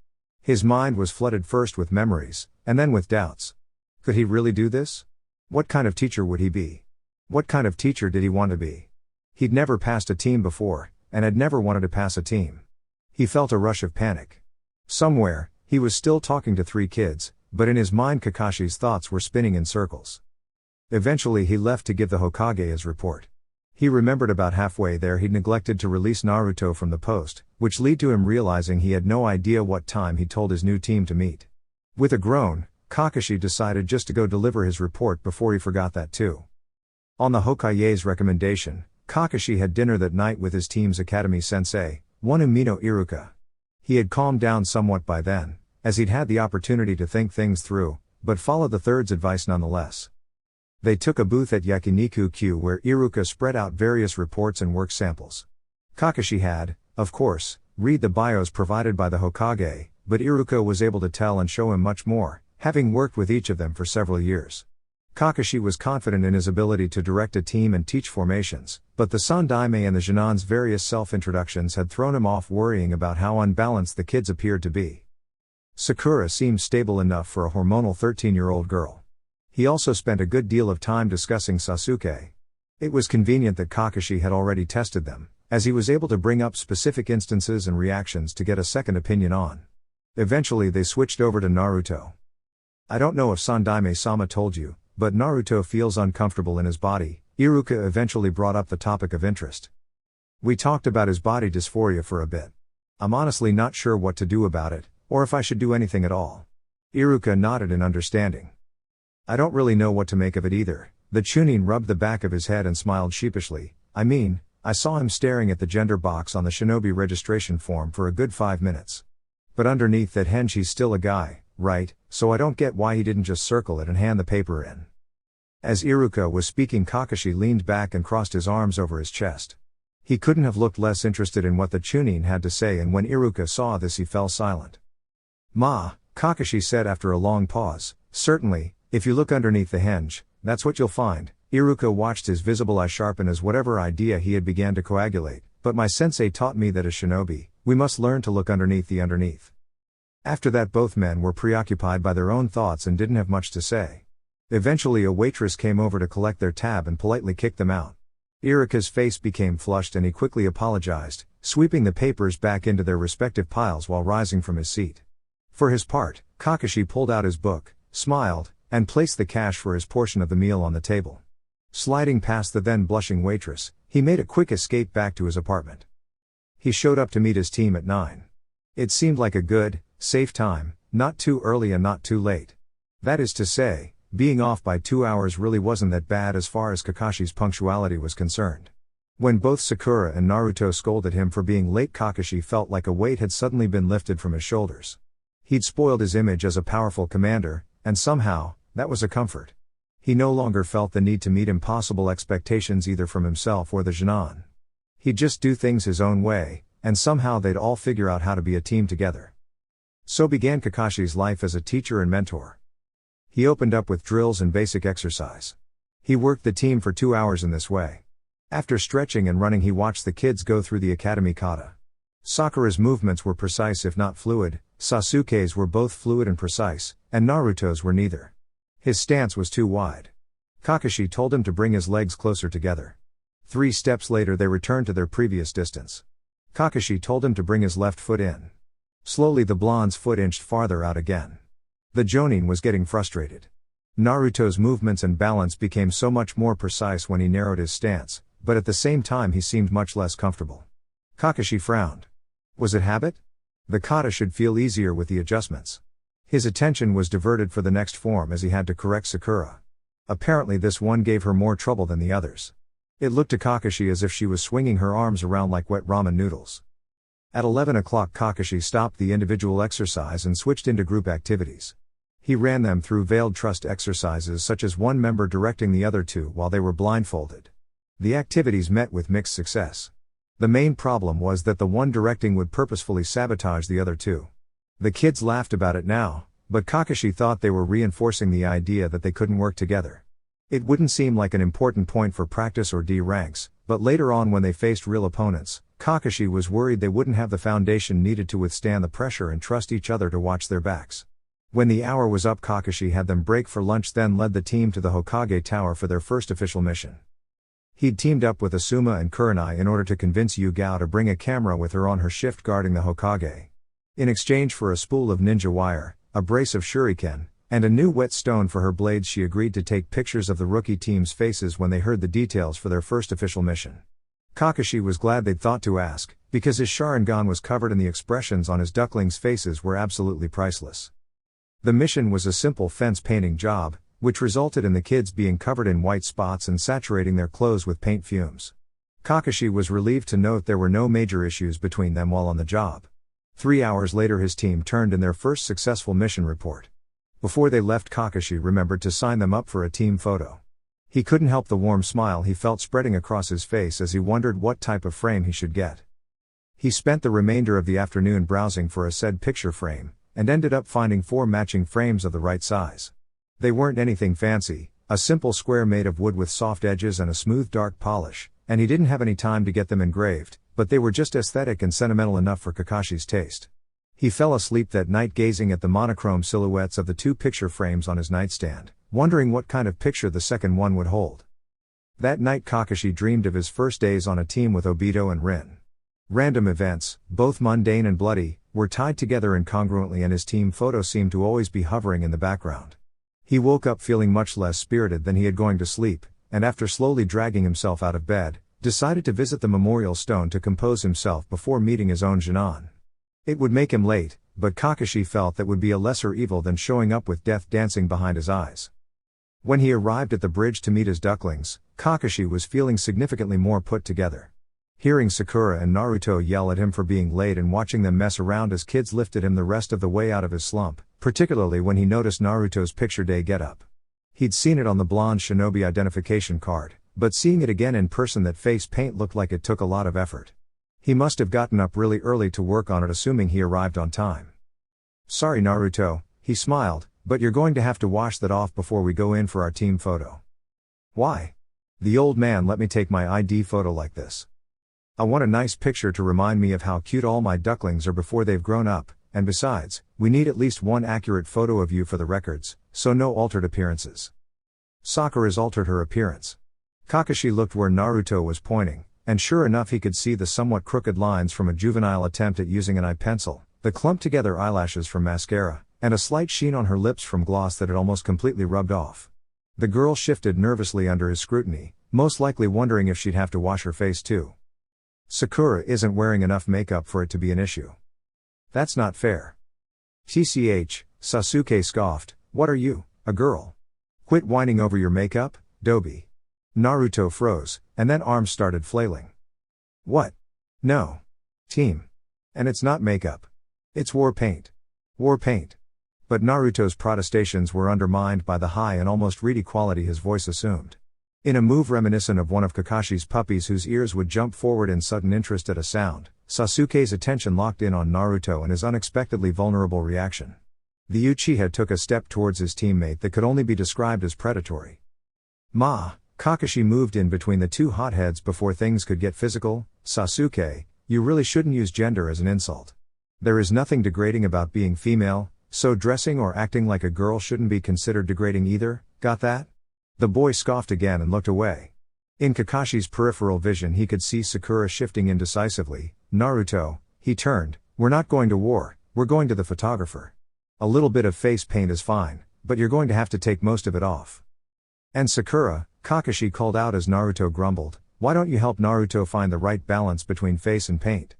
His mind was flooded first with memories, and then with doubts. Could he really do this? What kind of teacher would he be? What kind of teacher did he want to be? He'd never passed a team before, and had never wanted to pass a team. He felt a rush of panic. Somewhere, he was still talking to three kids, but in his mind Kakashi's thoughts were spinning in circles. Eventually he left to give the Hokage his report. He remembered about halfway there he'd neglected to release Naruto from the post, which led to him realizing he had no idea what time he'd told his new team to meet. With a groan, Kakashi decided just to go deliver his report before he forgot that too. On the Hokage's recommendation, Kakashi had dinner that night with his team's academy sensei, one Umino Iruka. He had calmed down somewhat by then, as he'd had the opportunity to think things through, but followed the third's advice nonetheless. They took a booth at Yakiniku-Q where Iruka spread out various reports and work samples. Kakashi had, of course, read the bios provided by the Hokage, but Iruka was able to tell and show him much more, having worked with each of them for several years. Kakashi was confident in his ability to direct a team and teach formations, but the Sandaime and the Jinan's various self-introductions had thrown him off, worrying about how unbalanced the kids appeared to be. Sakura seemed stable enough for a hormonal 13-year-old girl. He also spent a good deal of time discussing Sasuke. It was convenient that Kakashi had already tested them, as he was able to bring up specific instances and reactions to get a second opinion on. Eventually they switched over to Naruto. I don't know if Sandaime-sama told you, but Naruto feels uncomfortable in his body. Iruka eventually brought up the topic of interest. We talked about his body dysphoria for a bit. I'm honestly not sure what to do about it, or if I should do anything at all. Iruka nodded in understanding. I don't really know what to make of it either. The Chunin rubbed the back of his head and smiled sheepishly. I saw him staring at the gender box on the shinobi registration form for a good 5 minutes. But underneath that henge he's still a guy, right? So I don't get why he didn't just circle it and hand the paper in. As Iruka was speaking, Kakashi leaned back and crossed his arms over his chest. He couldn't have looked less interested in what the Chunin had to say, and when Iruka saw this he fell silent. Kakashi said after a long pause, certainly. If you look underneath the henge, that's what you'll find. Iruka watched his visible eye sharpen as whatever idea he had began to coagulate, but my sensei taught me that as shinobi, we must learn to look underneath the underneath. After that both men were preoccupied by their own thoughts and didn't have much to say. Eventually a waitress came over to collect their tab and politely kicked them out. Iruka's face became flushed and he quickly apologized, sweeping the papers back into their respective piles while rising from his seat. For his part, Kakashi pulled out his book, smiled, and placed the cash for his portion of the meal on the table. Sliding past the then blushing waitress, he made a quick escape back to his apartment. He showed up to meet his team at 9. It seemed like a good, safe time, not too early and not too late. That is to say, being off by 2 hours really wasn't that bad as far as Kakashi's punctuality was concerned. When both Sakura and Naruto scolded him for being late, Kakashi felt like a weight had suddenly been lifted from his shoulders. He'd spoiled his image as a powerful commander, and somehow, that was a comfort. He no longer felt the need to meet impossible expectations either from himself or the Jinan. He'd just do things his own way, and somehow they'd all figure out how to be a team together. So began Kakashi's life as a teacher and mentor. He opened up with drills and basic exercise. He worked the team for 2 hours in this way. After stretching and running he watched the kids go through the academy kata. Sakura's movements were precise if not fluid, Sasuke's were both fluid and precise, and Naruto's were neither. His stance was too wide. Kakashi told him to bring his legs closer together. 3 steps later they returned to their previous distance. Kakashi told him to bring his left foot in. Slowly the blonde's foot inched farther out again. The Jonin was getting frustrated. Naruto's movements and balance became so much more precise when he narrowed his stance, but at the same time he seemed much less comfortable. Kakashi frowned. Was it habit? The kata should feel easier with the adjustments. His attention was diverted for the next form as he had to correct Sakura. Apparently this one gave her more trouble than the others. It looked to Kakashi as if she was swinging her arms around like wet ramen noodles. At 11 o'clock Kakashi stopped the individual exercise and switched into group activities. He ran them through veiled trust exercises such as one member directing the other two while they were blindfolded. The activities met with mixed success. The main problem was that the one directing would purposefully sabotage the other two. The kids laughed about it now, but Kakashi thought they were reinforcing the idea that they couldn't work together. It wouldn't seem like an important point for practice or D ranks, but later on when they faced real opponents, Kakashi was worried they wouldn't have the foundation needed to withstand the pressure and trust each other to watch their backs. When the hour was up Kakashi had them break for lunch, then led the team to the Hokage Tower for their first official mission. He'd teamed up with Asuma and Kurenai in order to convince Yugao to bring a camera with her on her shift guarding the Hokage. In exchange for a spool of ninja wire, a brace of shuriken, and a new whetstone for her blades, she agreed to take pictures of the rookie team's faces when they heard the details for their first official mission. Kakashi was glad they'd thought to ask, because his Sharingan was covered and the expressions on his ducklings' faces were absolutely priceless. The mission was a simple fence painting job, which resulted in the kids being covered in white spots and saturating their clothes with paint fumes. Kakashi was relieved to note there were no major issues between them while on the job. 3 hours later his team turned in their first successful mission report. Before they left Kakashi remembered to sign them up for a team photo. He couldn't help the warm smile he felt spreading across his face as he wondered what type of frame he should get. He spent the remainder of the afternoon browsing for a said picture frame, and ended up finding 4 matching frames of the right size. They weren't anything fancy, a simple square made of wood with soft edges and a smooth dark polish, and he didn't have any time to get them engraved, but they were just aesthetic and sentimental enough for Kakashi's taste. He fell asleep that night gazing at the monochrome silhouettes of the 2 picture frames on his nightstand, wondering what kind of picture the second one would hold. That night Kakashi dreamed of his first days on a team with Obito and Rin. Random events, both mundane and bloody, were tied together incongruently and his team photo seemed to always be hovering in the background. He woke up feeling much less spirited than he had going to sleep, and after slowly dragging himself out of bed, decided to visit the memorial stone to compose himself before meeting his own Jinan. It would make him late, but Kakashi felt that would be a lesser evil than showing up with death dancing behind his eyes. When he arrived at the bridge to meet his ducklings, Kakashi was feeling significantly more put together. Hearing Sakura and Naruto yell at him for being late and watching them mess around as kids lifted him the rest of the way out of his slump, particularly when he noticed Naruto's picture day getup. He'd seen it on the blonde shinobi identification card, but seeing it again in person that face paint looked like it took a lot of effort. He must have gotten up really early to work on it assuming he arrived on time. Sorry Naruto, he smiled, but you're going to have to wash that off before we go in for our team photo. Why? The old man let me take my ID photo like this. I want a nice picture to remind me of how cute all my ducklings are before they've grown up, and besides, we need at least one accurate photo of you for the records, so no altered appearances. Sakura's altered her appearance. Kakashi looked where Naruto was pointing, and sure enough he could see the somewhat crooked lines from a juvenile attempt at using an eye pencil, the clumped together eyelashes from mascara, and a slight sheen on her lips from gloss that had almost completely rubbed off. The girl shifted nervously under his scrutiny, most likely wondering if she'd have to wash her face too. Sakura isn't wearing enough makeup for it to be an issue. That's not fair. TCH, Sasuke scoffed, what are you, a girl? Quit whining over your makeup, Dobi. Naruto froze, and then arms started flailing. What? No. Team. And it's not makeup. It's war paint. War paint. But Naruto's protestations were undermined by the high and almost reedy quality his voice assumed. In a move reminiscent of one of Kakashi's puppies whose ears would jump forward in sudden interest at a sound, Sasuke's attention locked in on Naruto and his unexpectedly vulnerable reaction. The Uchiha took a step towards his teammate that could only be described as predatory. Kakashi moved in between the two hotheads before things could get physical. Sasuke, you really shouldn't use gender as an insult. There is nothing degrading about being female, so dressing or acting like a girl shouldn't be considered degrading either, got that? The boy scoffed again and looked away. In Kakashi's peripheral vision he could see Sakura shifting indecisively. Naruto, he turned, we're not going to war, we're going to the photographer. A little bit of face paint is fine, but you're going to have to take most of it off. And Sakura, Kakashi called out as Naruto grumbled, Why don't you help Naruto find the right balance between face and paint?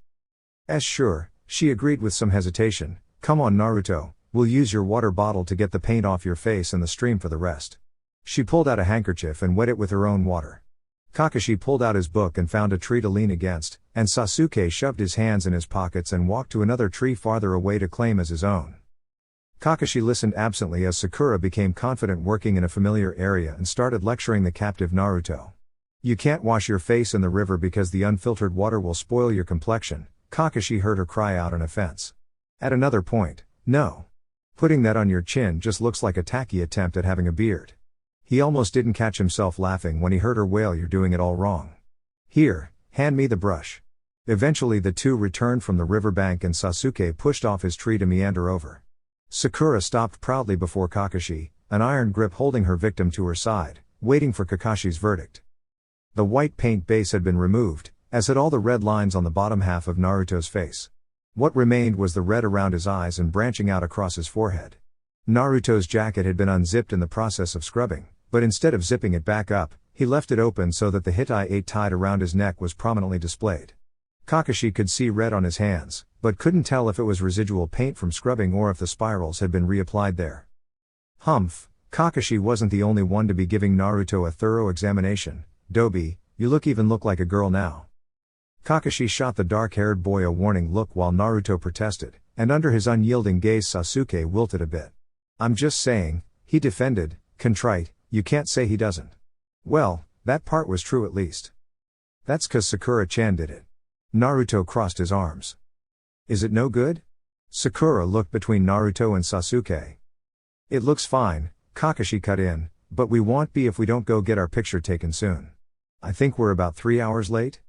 Sure, she agreed with some hesitation. Come on Naruto, we'll use your water bottle to get the paint off your face and the stream for the rest. She pulled out a handkerchief and wet it with her own water. Kakashi pulled out his book and found a tree to lean against, and Sasuke shoved his hands in his pockets and walked to another tree farther away to claim as his own. Kakashi listened absently as Sakura became confident working in a familiar area and started lecturing the captive Naruto. You can't wash your face in the river because the unfiltered water will spoil your complexion, Kakashi heard her cry out in offense. At another point, no. Putting that on your chin just looks like a tacky attempt at having a beard. He almost didn't catch himself laughing when he heard her wail, you're doing it all wrong. Here, hand me the brush. Eventually the two returned from the riverbank and Sasuke pushed off his tree to meander over. Sakura stopped proudly before Kakashi, an iron grip holding her victim to her side, waiting for Kakashi's verdict. The white paint base had been removed, as had all the red lines on the bottom half of Naruto's face. What remained was the red around his eyes and branching out across his forehead. Naruto's jacket had been unzipped in the process of scrubbing, but instead of zipping it back up, he left it open so that the hitai tied around his neck was prominently displayed. Kakashi could see red on his hands, but couldn't tell if it was residual paint from scrubbing or if the spirals had been reapplied there. Humph, Kakashi wasn't the only one to be giving Naruto a thorough examination. Dobi, you look like a girl now. Kakashi shot the dark-haired boy a warning look while Naruto protested, and under his unyielding gaze Sasuke wilted a bit. I'm just saying, he defended, contrite, you can't say he doesn't. Well, that part was true at least. That's 'cause Sakura-chan did it. Naruto crossed his arms. Is it no good? Sakura looked between Naruto and Sasuke. It looks fine, Kakashi cut in, but we won't be if we don't go get our picture taken soon. I think we're about 3 hours late?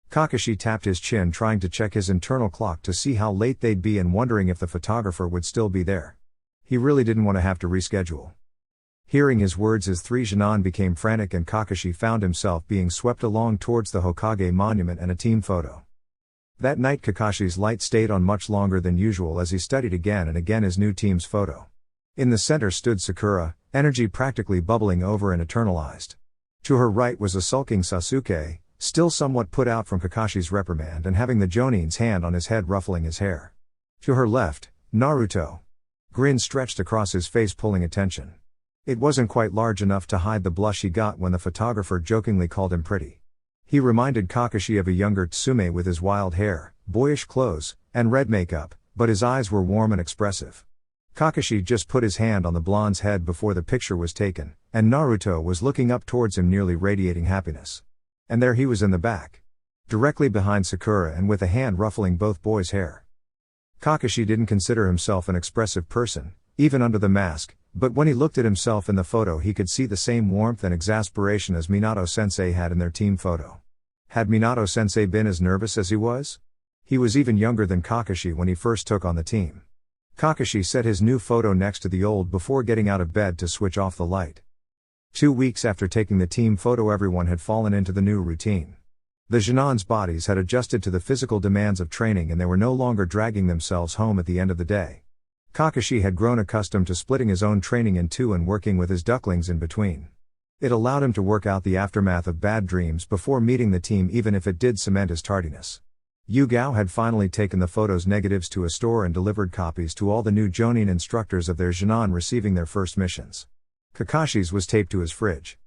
Kakashi tapped his chin trying to check his internal clock to see how late they'd be and wondering if the photographer would still be there. He really didn't want to have to reschedule. Hearing his words, his three genin became frantic and Kakashi found himself being swept along towards the Hokage monument and a team photo. That night Kakashi's light stayed on much longer than usual as he studied again and again his new team's photo. In the center stood Sakura, energy practically bubbling over and eternalized. To her right was a sulking Sasuke, still somewhat put out from Kakashi's reprimand and having the Jonin's hand on his head ruffling his hair. To her left, Naruto. Grin stretched across his face pulling attention. It wasn't quite large enough to hide the blush he got when the photographer jokingly called him pretty. He reminded Kakashi of a younger Tsume with his wild hair, boyish clothes, and red makeup, but his eyes were warm and expressive. Kakashi just put his hand on the blonde's head before the picture was taken, and Naruto was looking up towards him nearly radiating happiness. And there he was in the back. Directly behind Sakura and with a hand ruffling both boys' hair. Kakashi didn't consider himself an expressive person, even under the mask, but when he looked at himself in the photo he could see the same warmth and exasperation as Minato-sensei had in their team photo. Had Minato-sensei been as nervous as he was? He was even younger than Kakashi when he first took on the team. Kakashi set his new photo next to the old before getting out of bed to switch off the light. 2 weeks after taking the team photo everyone had fallen into the new routine. The genin's bodies had adjusted to the physical demands of training and they were no longer dragging themselves home at the end of the day. Kakashi had grown accustomed to splitting his own training in two and working with his ducklings in between. It allowed him to work out the aftermath of bad dreams before meeting the team even if it did cement his tardiness. Yugao had finally taken the photos negatives to a store and delivered copies to all the new Jonin instructors of their genin receiving their first missions. Kakashi's was taped to his fridge.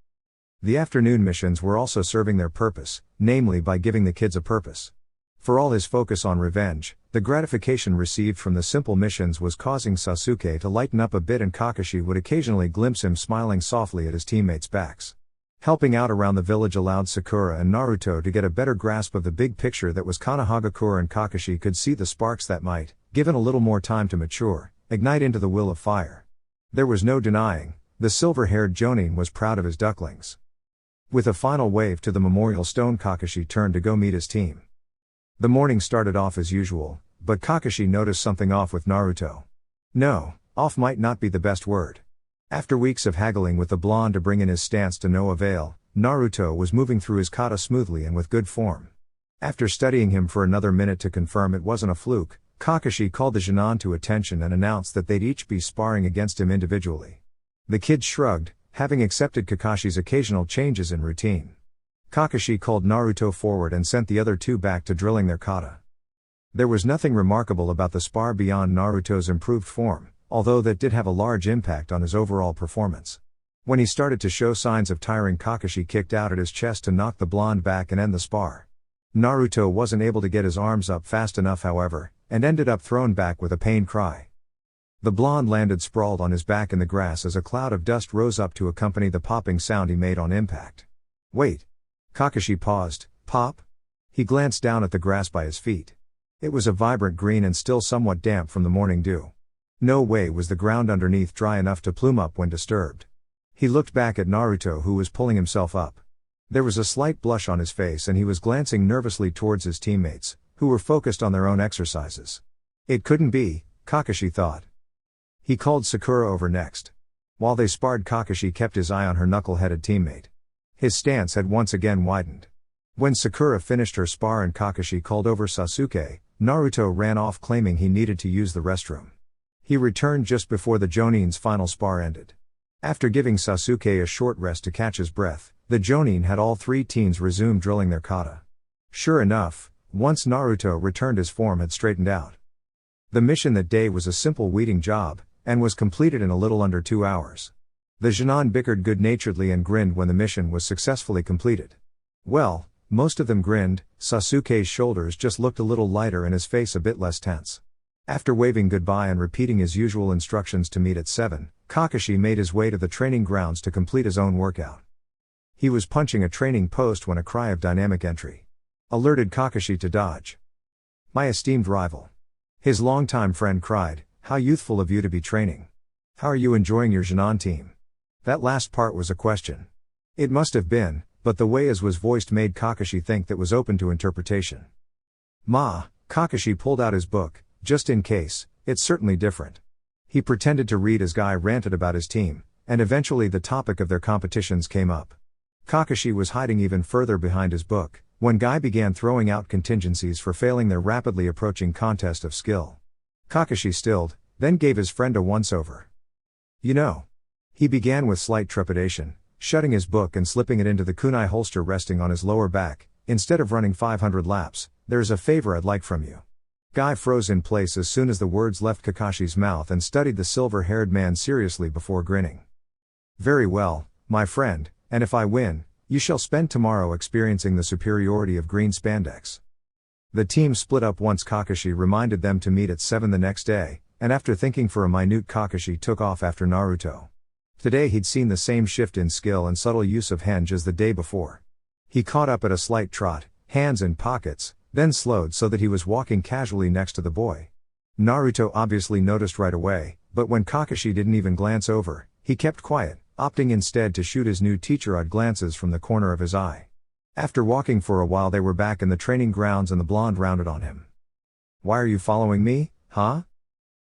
The afternoon missions were also serving their purpose, namely by giving the kids a purpose. For all his focus on revenge, the gratification received from the simple missions was causing Sasuke to lighten up a bit and Kakashi would occasionally glimpse him smiling softly at his teammates' backs. Helping out around the village allowed Sakura and Naruto to get a better grasp of the big picture that was Konohagakure and Kakashi could see the sparks that might, given a little more time to mature, ignite into the will of fire. There was no denying, the silver-haired Jonin was proud of his ducklings. With a final wave to the memorial stone Kakashi turned to go meet his team. The morning started off as usual, but Kakashi noticed something off with Naruto. No, off might not be the best word. After weeks of haggling with the blonde to bring in his stance to no avail, Naruto was moving through his kata smoothly and with good form. After studying him for another minute to confirm it wasn't a fluke, Kakashi called the genin to attention and announced that they'd each be sparring against him individually. The kids shrugged, having accepted Kakashi's occasional changes in routine. Kakashi called Naruto forward and sent the other two back to drilling their kata. There was nothing remarkable about the spar beyond Naruto's improved form, although that did have a large impact on his overall performance. When he started to show signs of tiring, Kakashi kicked out at his chest to knock the blonde back and end the spar. Naruto wasn't able to get his arms up fast enough, however, and ended up thrown back with a pained cry. The blonde landed sprawled on his back in the grass as a cloud of dust rose up to accompany the popping sound he made on impact. Wait! Kakashi paused. Pop? He glanced down at the grass by his feet. It was a vibrant green and still somewhat damp from the morning dew. No way was the ground underneath dry enough to plume up when disturbed. He looked back at Naruto, who was pulling himself up. There was a slight blush on his face and he was glancing nervously towards his teammates, who were focused on their own exercises. It couldn't be, Kakashi thought. He called Sakura over next. While they sparred, Kakashi kept his eye on her knuckle-headed teammate. His stance had once again widened. When Sakura finished her spar and Kakashi called over Sasuke, Naruto ran off claiming he needed to use the restroom. He returned just before the Jonin's final spar ended. After giving Sasuke a short rest to catch his breath, the Jonin had all three teens resume drilling their kata. Sure enough, once Naruto returned, his form had straightened out. The mission that day was a simple weeding job, and was completed in a little under 2 hours. The Jonin bickered good-naturedly and grinned when the mission was successfully completed. Well, most of them grinned. Sasuke's shoulders just looked a little lighter and his face a bit less tense. After waving goodbye and repeating his usual instructions to meet at 7, Kakashi made his way to the training grounds to complete his own workout. He was punching a training post when a cry of dynamic entry alerted Kakashi to dodge. My esteemed rival. His longtime friend cried, "How youthful of you to be training. How are you enjoying your Jonin team?" That last part was a question. It must have been, but the way it was voiced made Kakashi think that was open to interpretation. Ma, Kakashi pulled out his book, just in case. It's certainly different. He pretended to read as Guy ranted about his team, and eventually the topic of their competitions came up. Kakashi was hiding even further behind his book, when Guy began throwing out contingencies for failing their rapidly approaching contest of skill. Kakashi stilled, then gave his friend a once-over. You know. He began with slight trepidation, shutting his book and slipping it into the kunai holster resting on his lower back. Instead of running 500 laps, there's a favor I'd like from you. Guy froze in place as soon as the words left Kakashi's mouth and studied the silver-haired man seriously before grinning. Very well, my friend, and if I win, you shall spend tomorrow experiencing the superiority of green spandex. The team split up once Kakashi reminded them to meet at 7 the next day, and after thinking for a minute, Kakashi took off after Naruto. Today he'd seen the same shift in skill and subtle use of henge as the day before. He caught up at a slight trot, hands in pockets, then slowed so that he was walking casually next to the boy. Naruto obviously noticed right away, but when Kakashi didn't even glance over, he kept quiet, opting instead to shoot his new teacher odd glances from the corner of his eye. After walking for a while, they were back in the training grounds and the blonde rounded on him. Why are you following me, huh?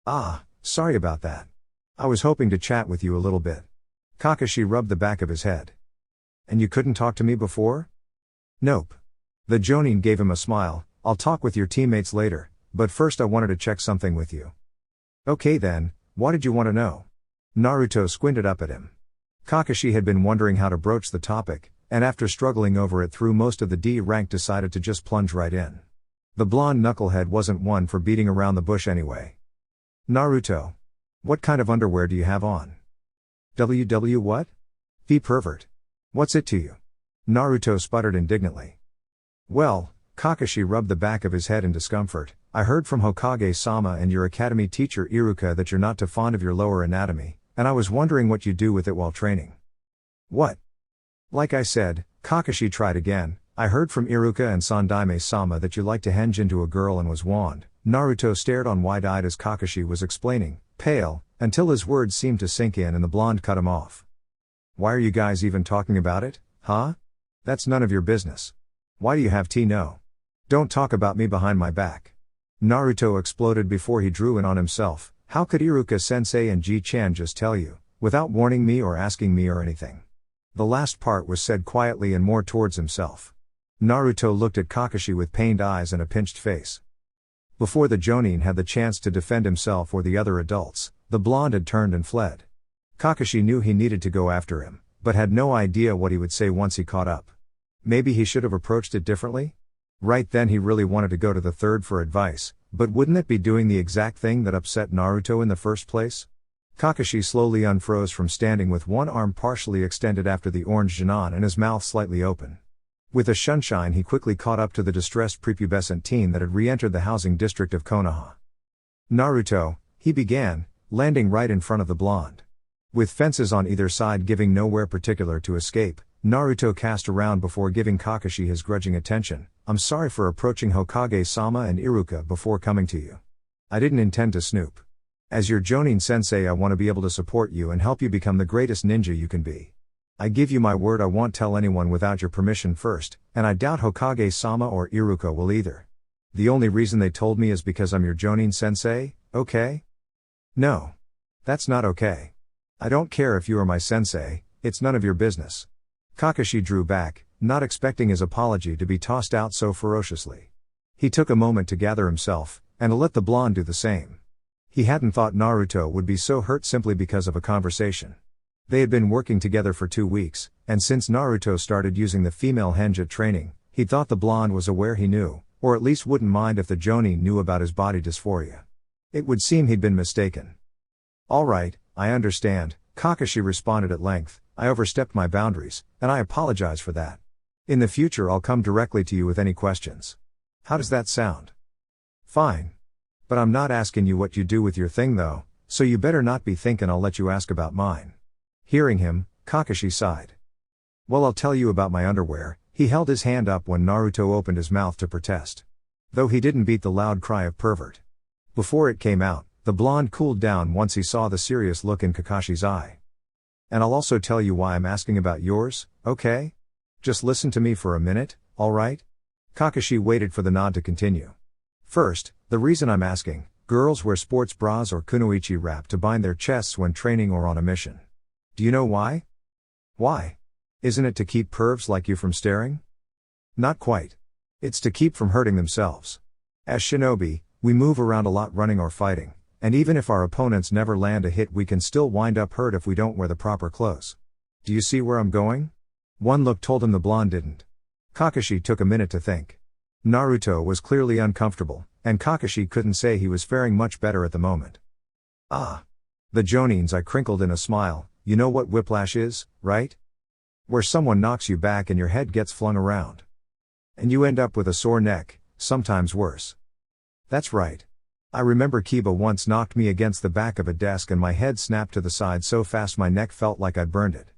Ah, sorry about that. I was hoping to chat with you a little bit. Kakashi rubbed the back of his head. And you couldn't talk to me before? Nope. The Jonin gave him a smile. I'll talk with your teammates later, but first I wanted to check something with you. Okay then, what did you want to know? Naruto squinted up at him. Kakashi had been wondering how to broach the topic, and after struggling over it through most of the D rank decided to just plunge right in. The blonde knucklehead wasn't one for beating around the bush anyway. Naruto. What kind of underwear do you have on? WW what? V pervert. What's it to you? Naruto sputtered indignantly. Well, Kakashi rubbed the back of his head in discomfort, I heard from Hokage-sama and your academy teacher Iruka that you're not too fond of your lower anatomy, and I was wondering what you do with it while training. What? Like I said, Kakashi tried again, I heard from Iruka and Sandaime-sama that you like to henge into a girl and was wand. Naruto stared on wide-eyed as Kakashi was explaining, pale, until his words seemed to sink in and the blonde cut him off. Why are you guys even talking about it, huh? That's none of your business. Why do you have tea? No. Don't talk about me behind my back. Naruto exploded before he drew in on himself. How could Iruka-sensei and Ji-chan just tell you, without warning me or asking me or anything? The last part was said quietly and more towards himself. Naruto looked at Kakashi with pained eyes and a pinched face. Before the Jonin had the chance to defend himself or the other adults, the blonde had turned and fled. Kakashi knew he needed to go after him, but had no idea what he would say once he caught up. Maybe he should have approached it differently? Right then he really wanted to go to the third for advice, but wouldn't it be doing the exact thing that upset Naruto in the first place? Kakashi slowly unfroze from standing with one arm partially extended after the orange Jinan and his mouth slightly open. With a shunshine he quickly caught up to the distressed prepubescent teen that had re-entered the housing district of Konoha. Naruto, he began, landing right in front of the blonde. With fences on either side giving nowhere particular to escape, Naruto cast around before giving Kakashi his grudging attention. I'm sorry for approaching Hokage-sama and Iruka before coming to you. I didn't intend to snoop. As your Jonin-sensei I want to be able to support you and help you become the greatest ninja you can be. I give you my word I won't tell anyone without your permission first, and I doubt Hokage-sama or Iruka will either. The only reason they told me is because I'm your Jonin-sensei, okay? No. That's not okay. I don't care if you are my sensei, it's none of your business. Kakashi drew back, not expecting his apology to be tossed out so ferociously. He took a moment to gather himself, and to let the blonde do the same. He hadn't thought Naruto would be so hurt simply because of a conversation. They had been working together for 2 weeks, and since Naruto started using the female henge at training, he thought the blonde was aware he knew, or at least wouldn't mind if the Jonin knew about his body dysphoria. It would seem he'd been mistaken. Alright, I understand, Kakashi responded at length, I overstepped my boundaries, and I apologize for that. In the future I'll come directly to you with any questions. How does that sound? Fine. But I'm not asking you what you do with your thing though, so you better not be thinking I'll let you ask about mine. Hearing him, Kakashi sighed. Well, I'll tell you about my underwear. He held his hand up when Naruto opened his mouth to protest. Though he didn't beat the loud cry of pervert. Before it came out, the blonde cooled down once he saw the serious look in Kakashi's eye. And I'll also tell you why I'm asking about yours, okay? Just listen to me for a minute, alright? Kakashi waited for the nod to continue. First, the reason I'm asking, girls wear sports bras or kunoichi wrap to bind their chests when training or on a mission. Do you know why? Why? Isn't it to keep pervs like you from staring? Not quite. It's to keep from hurting themselves. As shinobi, we move around a lot running or fighting, and even if our opponents never land a hit we can still wind up hurt if we don't wear the proper clothes. Do you see where I'm going? One look told him the blonde didn't. Kakashi took a minute to think. Naruto was clearly uncomfortable, and Kakashi couldn't say he was faring much better at the moment. Ah. The Jonins, I crinkled in a smile, you know what whiplash is, right? Where someone knocks you back and your head gets flung around. And you end up with a sore neck, sometimes worse. That's right. I remember Kiba once knocked me against the back of a desk and my head snapped to the side so fast my neck felt like I'd burned it.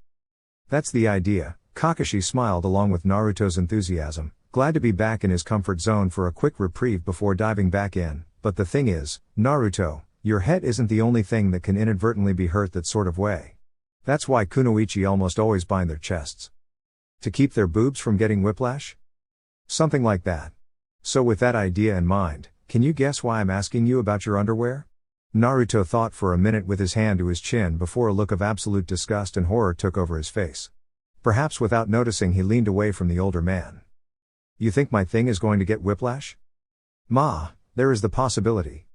That's the idea, Kakashi smiled along with Naruto's enthusiasm, glad to be back in his comfort zone for a quick reprieve before diving back in, but the thing is, Naruto, your head isn't the only thing that can inadvertently be hurt that sort of way. That's why kunoichi almost always bind their chests. To keep their boobs from getting whiplash? Something like that. So with that idea in mind, can you guess why I'm asking you about your underwear? Naruto thought for a minute with his hand to his chin before a look of absolute disgust and horror took over his face. Perhaps without noticing he leaned away from the older man. You think my thing is going to get whiplash? Ma, there is the possibility.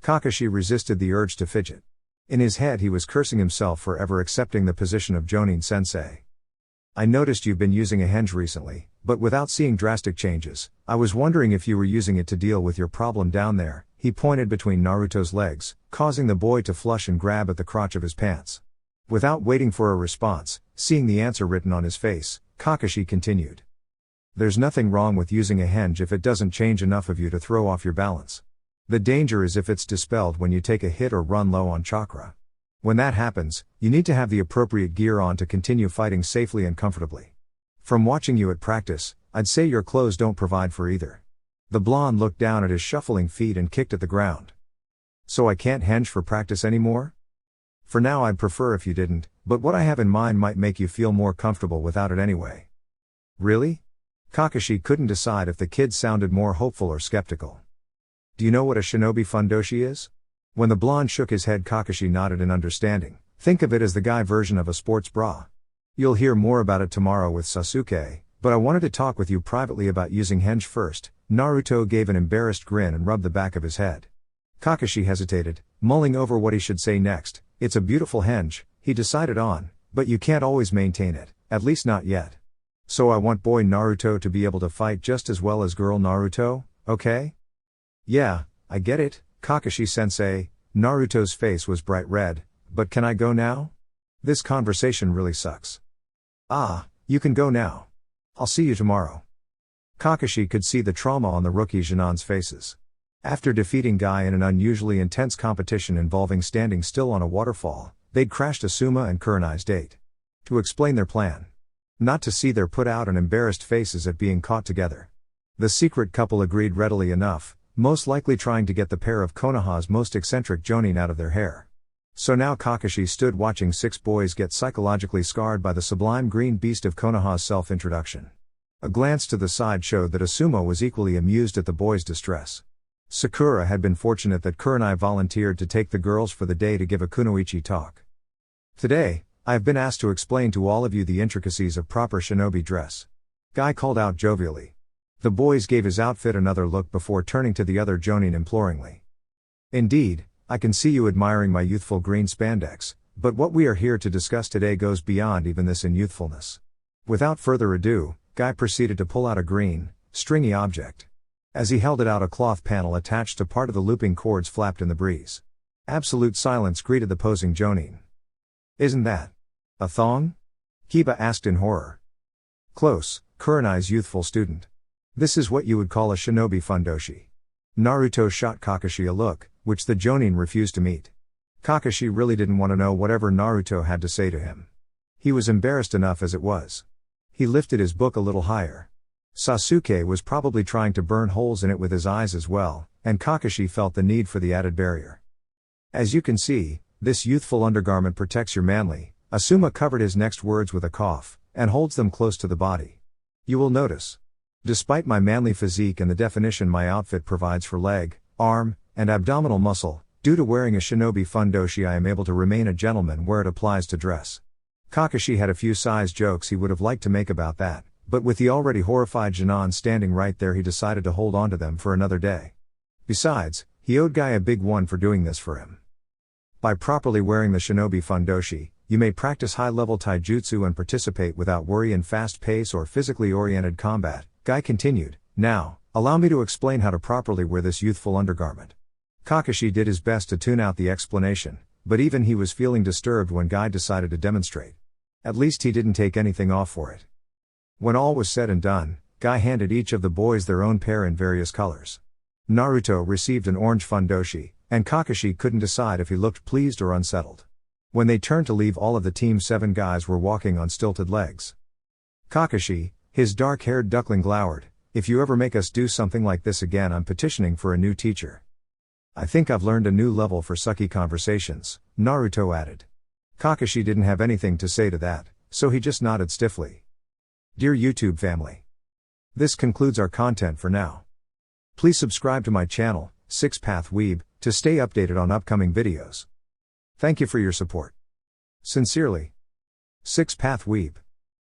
Kakashi resisted the urge to fidget. In his head he was cursing himself for ever accepting the position of Jonin sensei. I noticed you've been using a henge recently, but without seeing drastic changes, I was wondering if you were using it to deal with your problem down there. He pointed between Naruto's legs, causing the boy to flush and grab at the crotch of his pants. Without waiting for a response, seeing the answer written on his face, Kakashi continued. There's nothing wrong with using a henge if it doesn't change enough of you to throw off your balance. The danger is if it's dispelled when you take a hit or run low on chakra. When that happens, you need to have the appropriate gear on to continue fighting safely and comfortably. From watching you at practice, I'd say your clothes don't provide for either. The blonde looked down at his shuffling feet and kicked at the ground. So I can't henge for practice anymore? For now I'd prefer if you didn't, but what I have in mind might make you feel more comfortable without it anyway. Really? Kakashi couldn't decide if the kid sounded more hopeful or skeptical. Do you know what a shinobi fundoshi is? When the blonde shook his head, Kakashi nodded in understanding. Think of it as the guy version of a sports bra. You'll hear more about it tomorrow with Sasuke, but I wanted to talk with you privately about using henge first. Naruto gave an embarrassed grin and rubbed the back of his head. Kakashi hesitated, mulling over what he should say next. It's a beautiful henge, he decided on, but you can't always maintain it, at least not yet. So I want boy Naruto to be able to fight just as well as girl Naruto, okay? Yeah, I get it, Kakashi-sensei. Naruto's face was bright red, but can I go now? This conversation really sucks. Ah, you can go now. I'll see you tomorrow. Kakashi could see the trauma on the rookie Jinan's faces. After defeating Guy in an unusually intense competition involving standing still on a waterfall, they'd crashed Asuma and Kurenai's date. To explain their plan. Not to see their put out and embarrassed faces at being caught together. The secret couple agreed readily enough, most likely trying to get the pair of Konoha's most eccentric jonin out of their hair. So now Kakashi stood watching 6 boys get psychologically scarred by the sublime green beast of Konoha's self-introduction. A glance to the side showed that Asuma was equally amused at the boys' distress. Sakura had been fortunate that Kurenai volunteered to take the girls for the day to give a kunoichi talk. Today, I have been asked to explain to all of you the intricacies of proper shinobi dress. Guy called out jovially. The boys gave his outfit another look before turning to the other jonin imploringly. Indeed, I can see you admiring my youthful green spandex, but what we are here to discuss today goes beyond even this in youthfulness. Without further ado, Guy proceeded to pull out a green, stringy object. As he held it out, a cloth panel attached to part of the looping cords flapped in the breeze. Absolute silence greeted the posing jonin. Isn't that a thong? Kiba asked in horror. Close, Kurenai's youthful student. This is what you would call a shinobi fundoshi. Naruto shot Kakashi a look, which the jonin refused to meet. Kakashi really didn't want to know whatever Naruto had to say to him. He was embarrassed enough as it was. He lifted his book a little higher. Sasuke was probably trying to burn holes in it with his eyes as well, and Kakashi felt the need for the added barrier. As you can see, this youthful undergarment protects your manly. Asuma covered his next words with a cough, and holds them close to the body. You will notice. Despite my manly physique and the definition my outfit provides for leg, arm, and abdominal muscle, due to wearing a shinobi fundoshi I am able to remain a gentleman where it applies to dress. Kakashi had a few size jokes he would have liked to make about that, but with the already horrified Jinan standing right there he decided to hold on to them for another day. Besides, he owed Guy a big one for doing this for him. By properly wearing the shinobi fundoshi, you may practice high-level taijutsu and participate without worry in fast-paced or physically oriented combat, Guy continued. Now, allow me to explain how to properly wear this youthful undergarment. Kakashi did his best to tune out the explanation, but even he was feeling disturbed when Guy decided to demonstrate. At least he didn't take anything off for it. When all was said and done, Guy handed each of the boys their own pair in various colors. Naruto received an orange fundoshi, and Kakashi couldn't decide if he looked pleased or unsettled. When they turned to leave, all of the team's 7 guys were walking on stilted legs. Kakashi, his dark-haired duckling, glowered, "If you ever make us do something like this again, I'm petitioning for a new teacher." "I think I've learned a new level for sucky conversations," Naruto added. Kakashi didn't have anything to say to that, so he just nodded stiffly. Dear YouTube family, this concludes our content for now. Please subscribe to my channel, 6-Path Weeb, to stay updated on upcoming videos. Thank you for your support. Sincerely, 6-Path Weeb.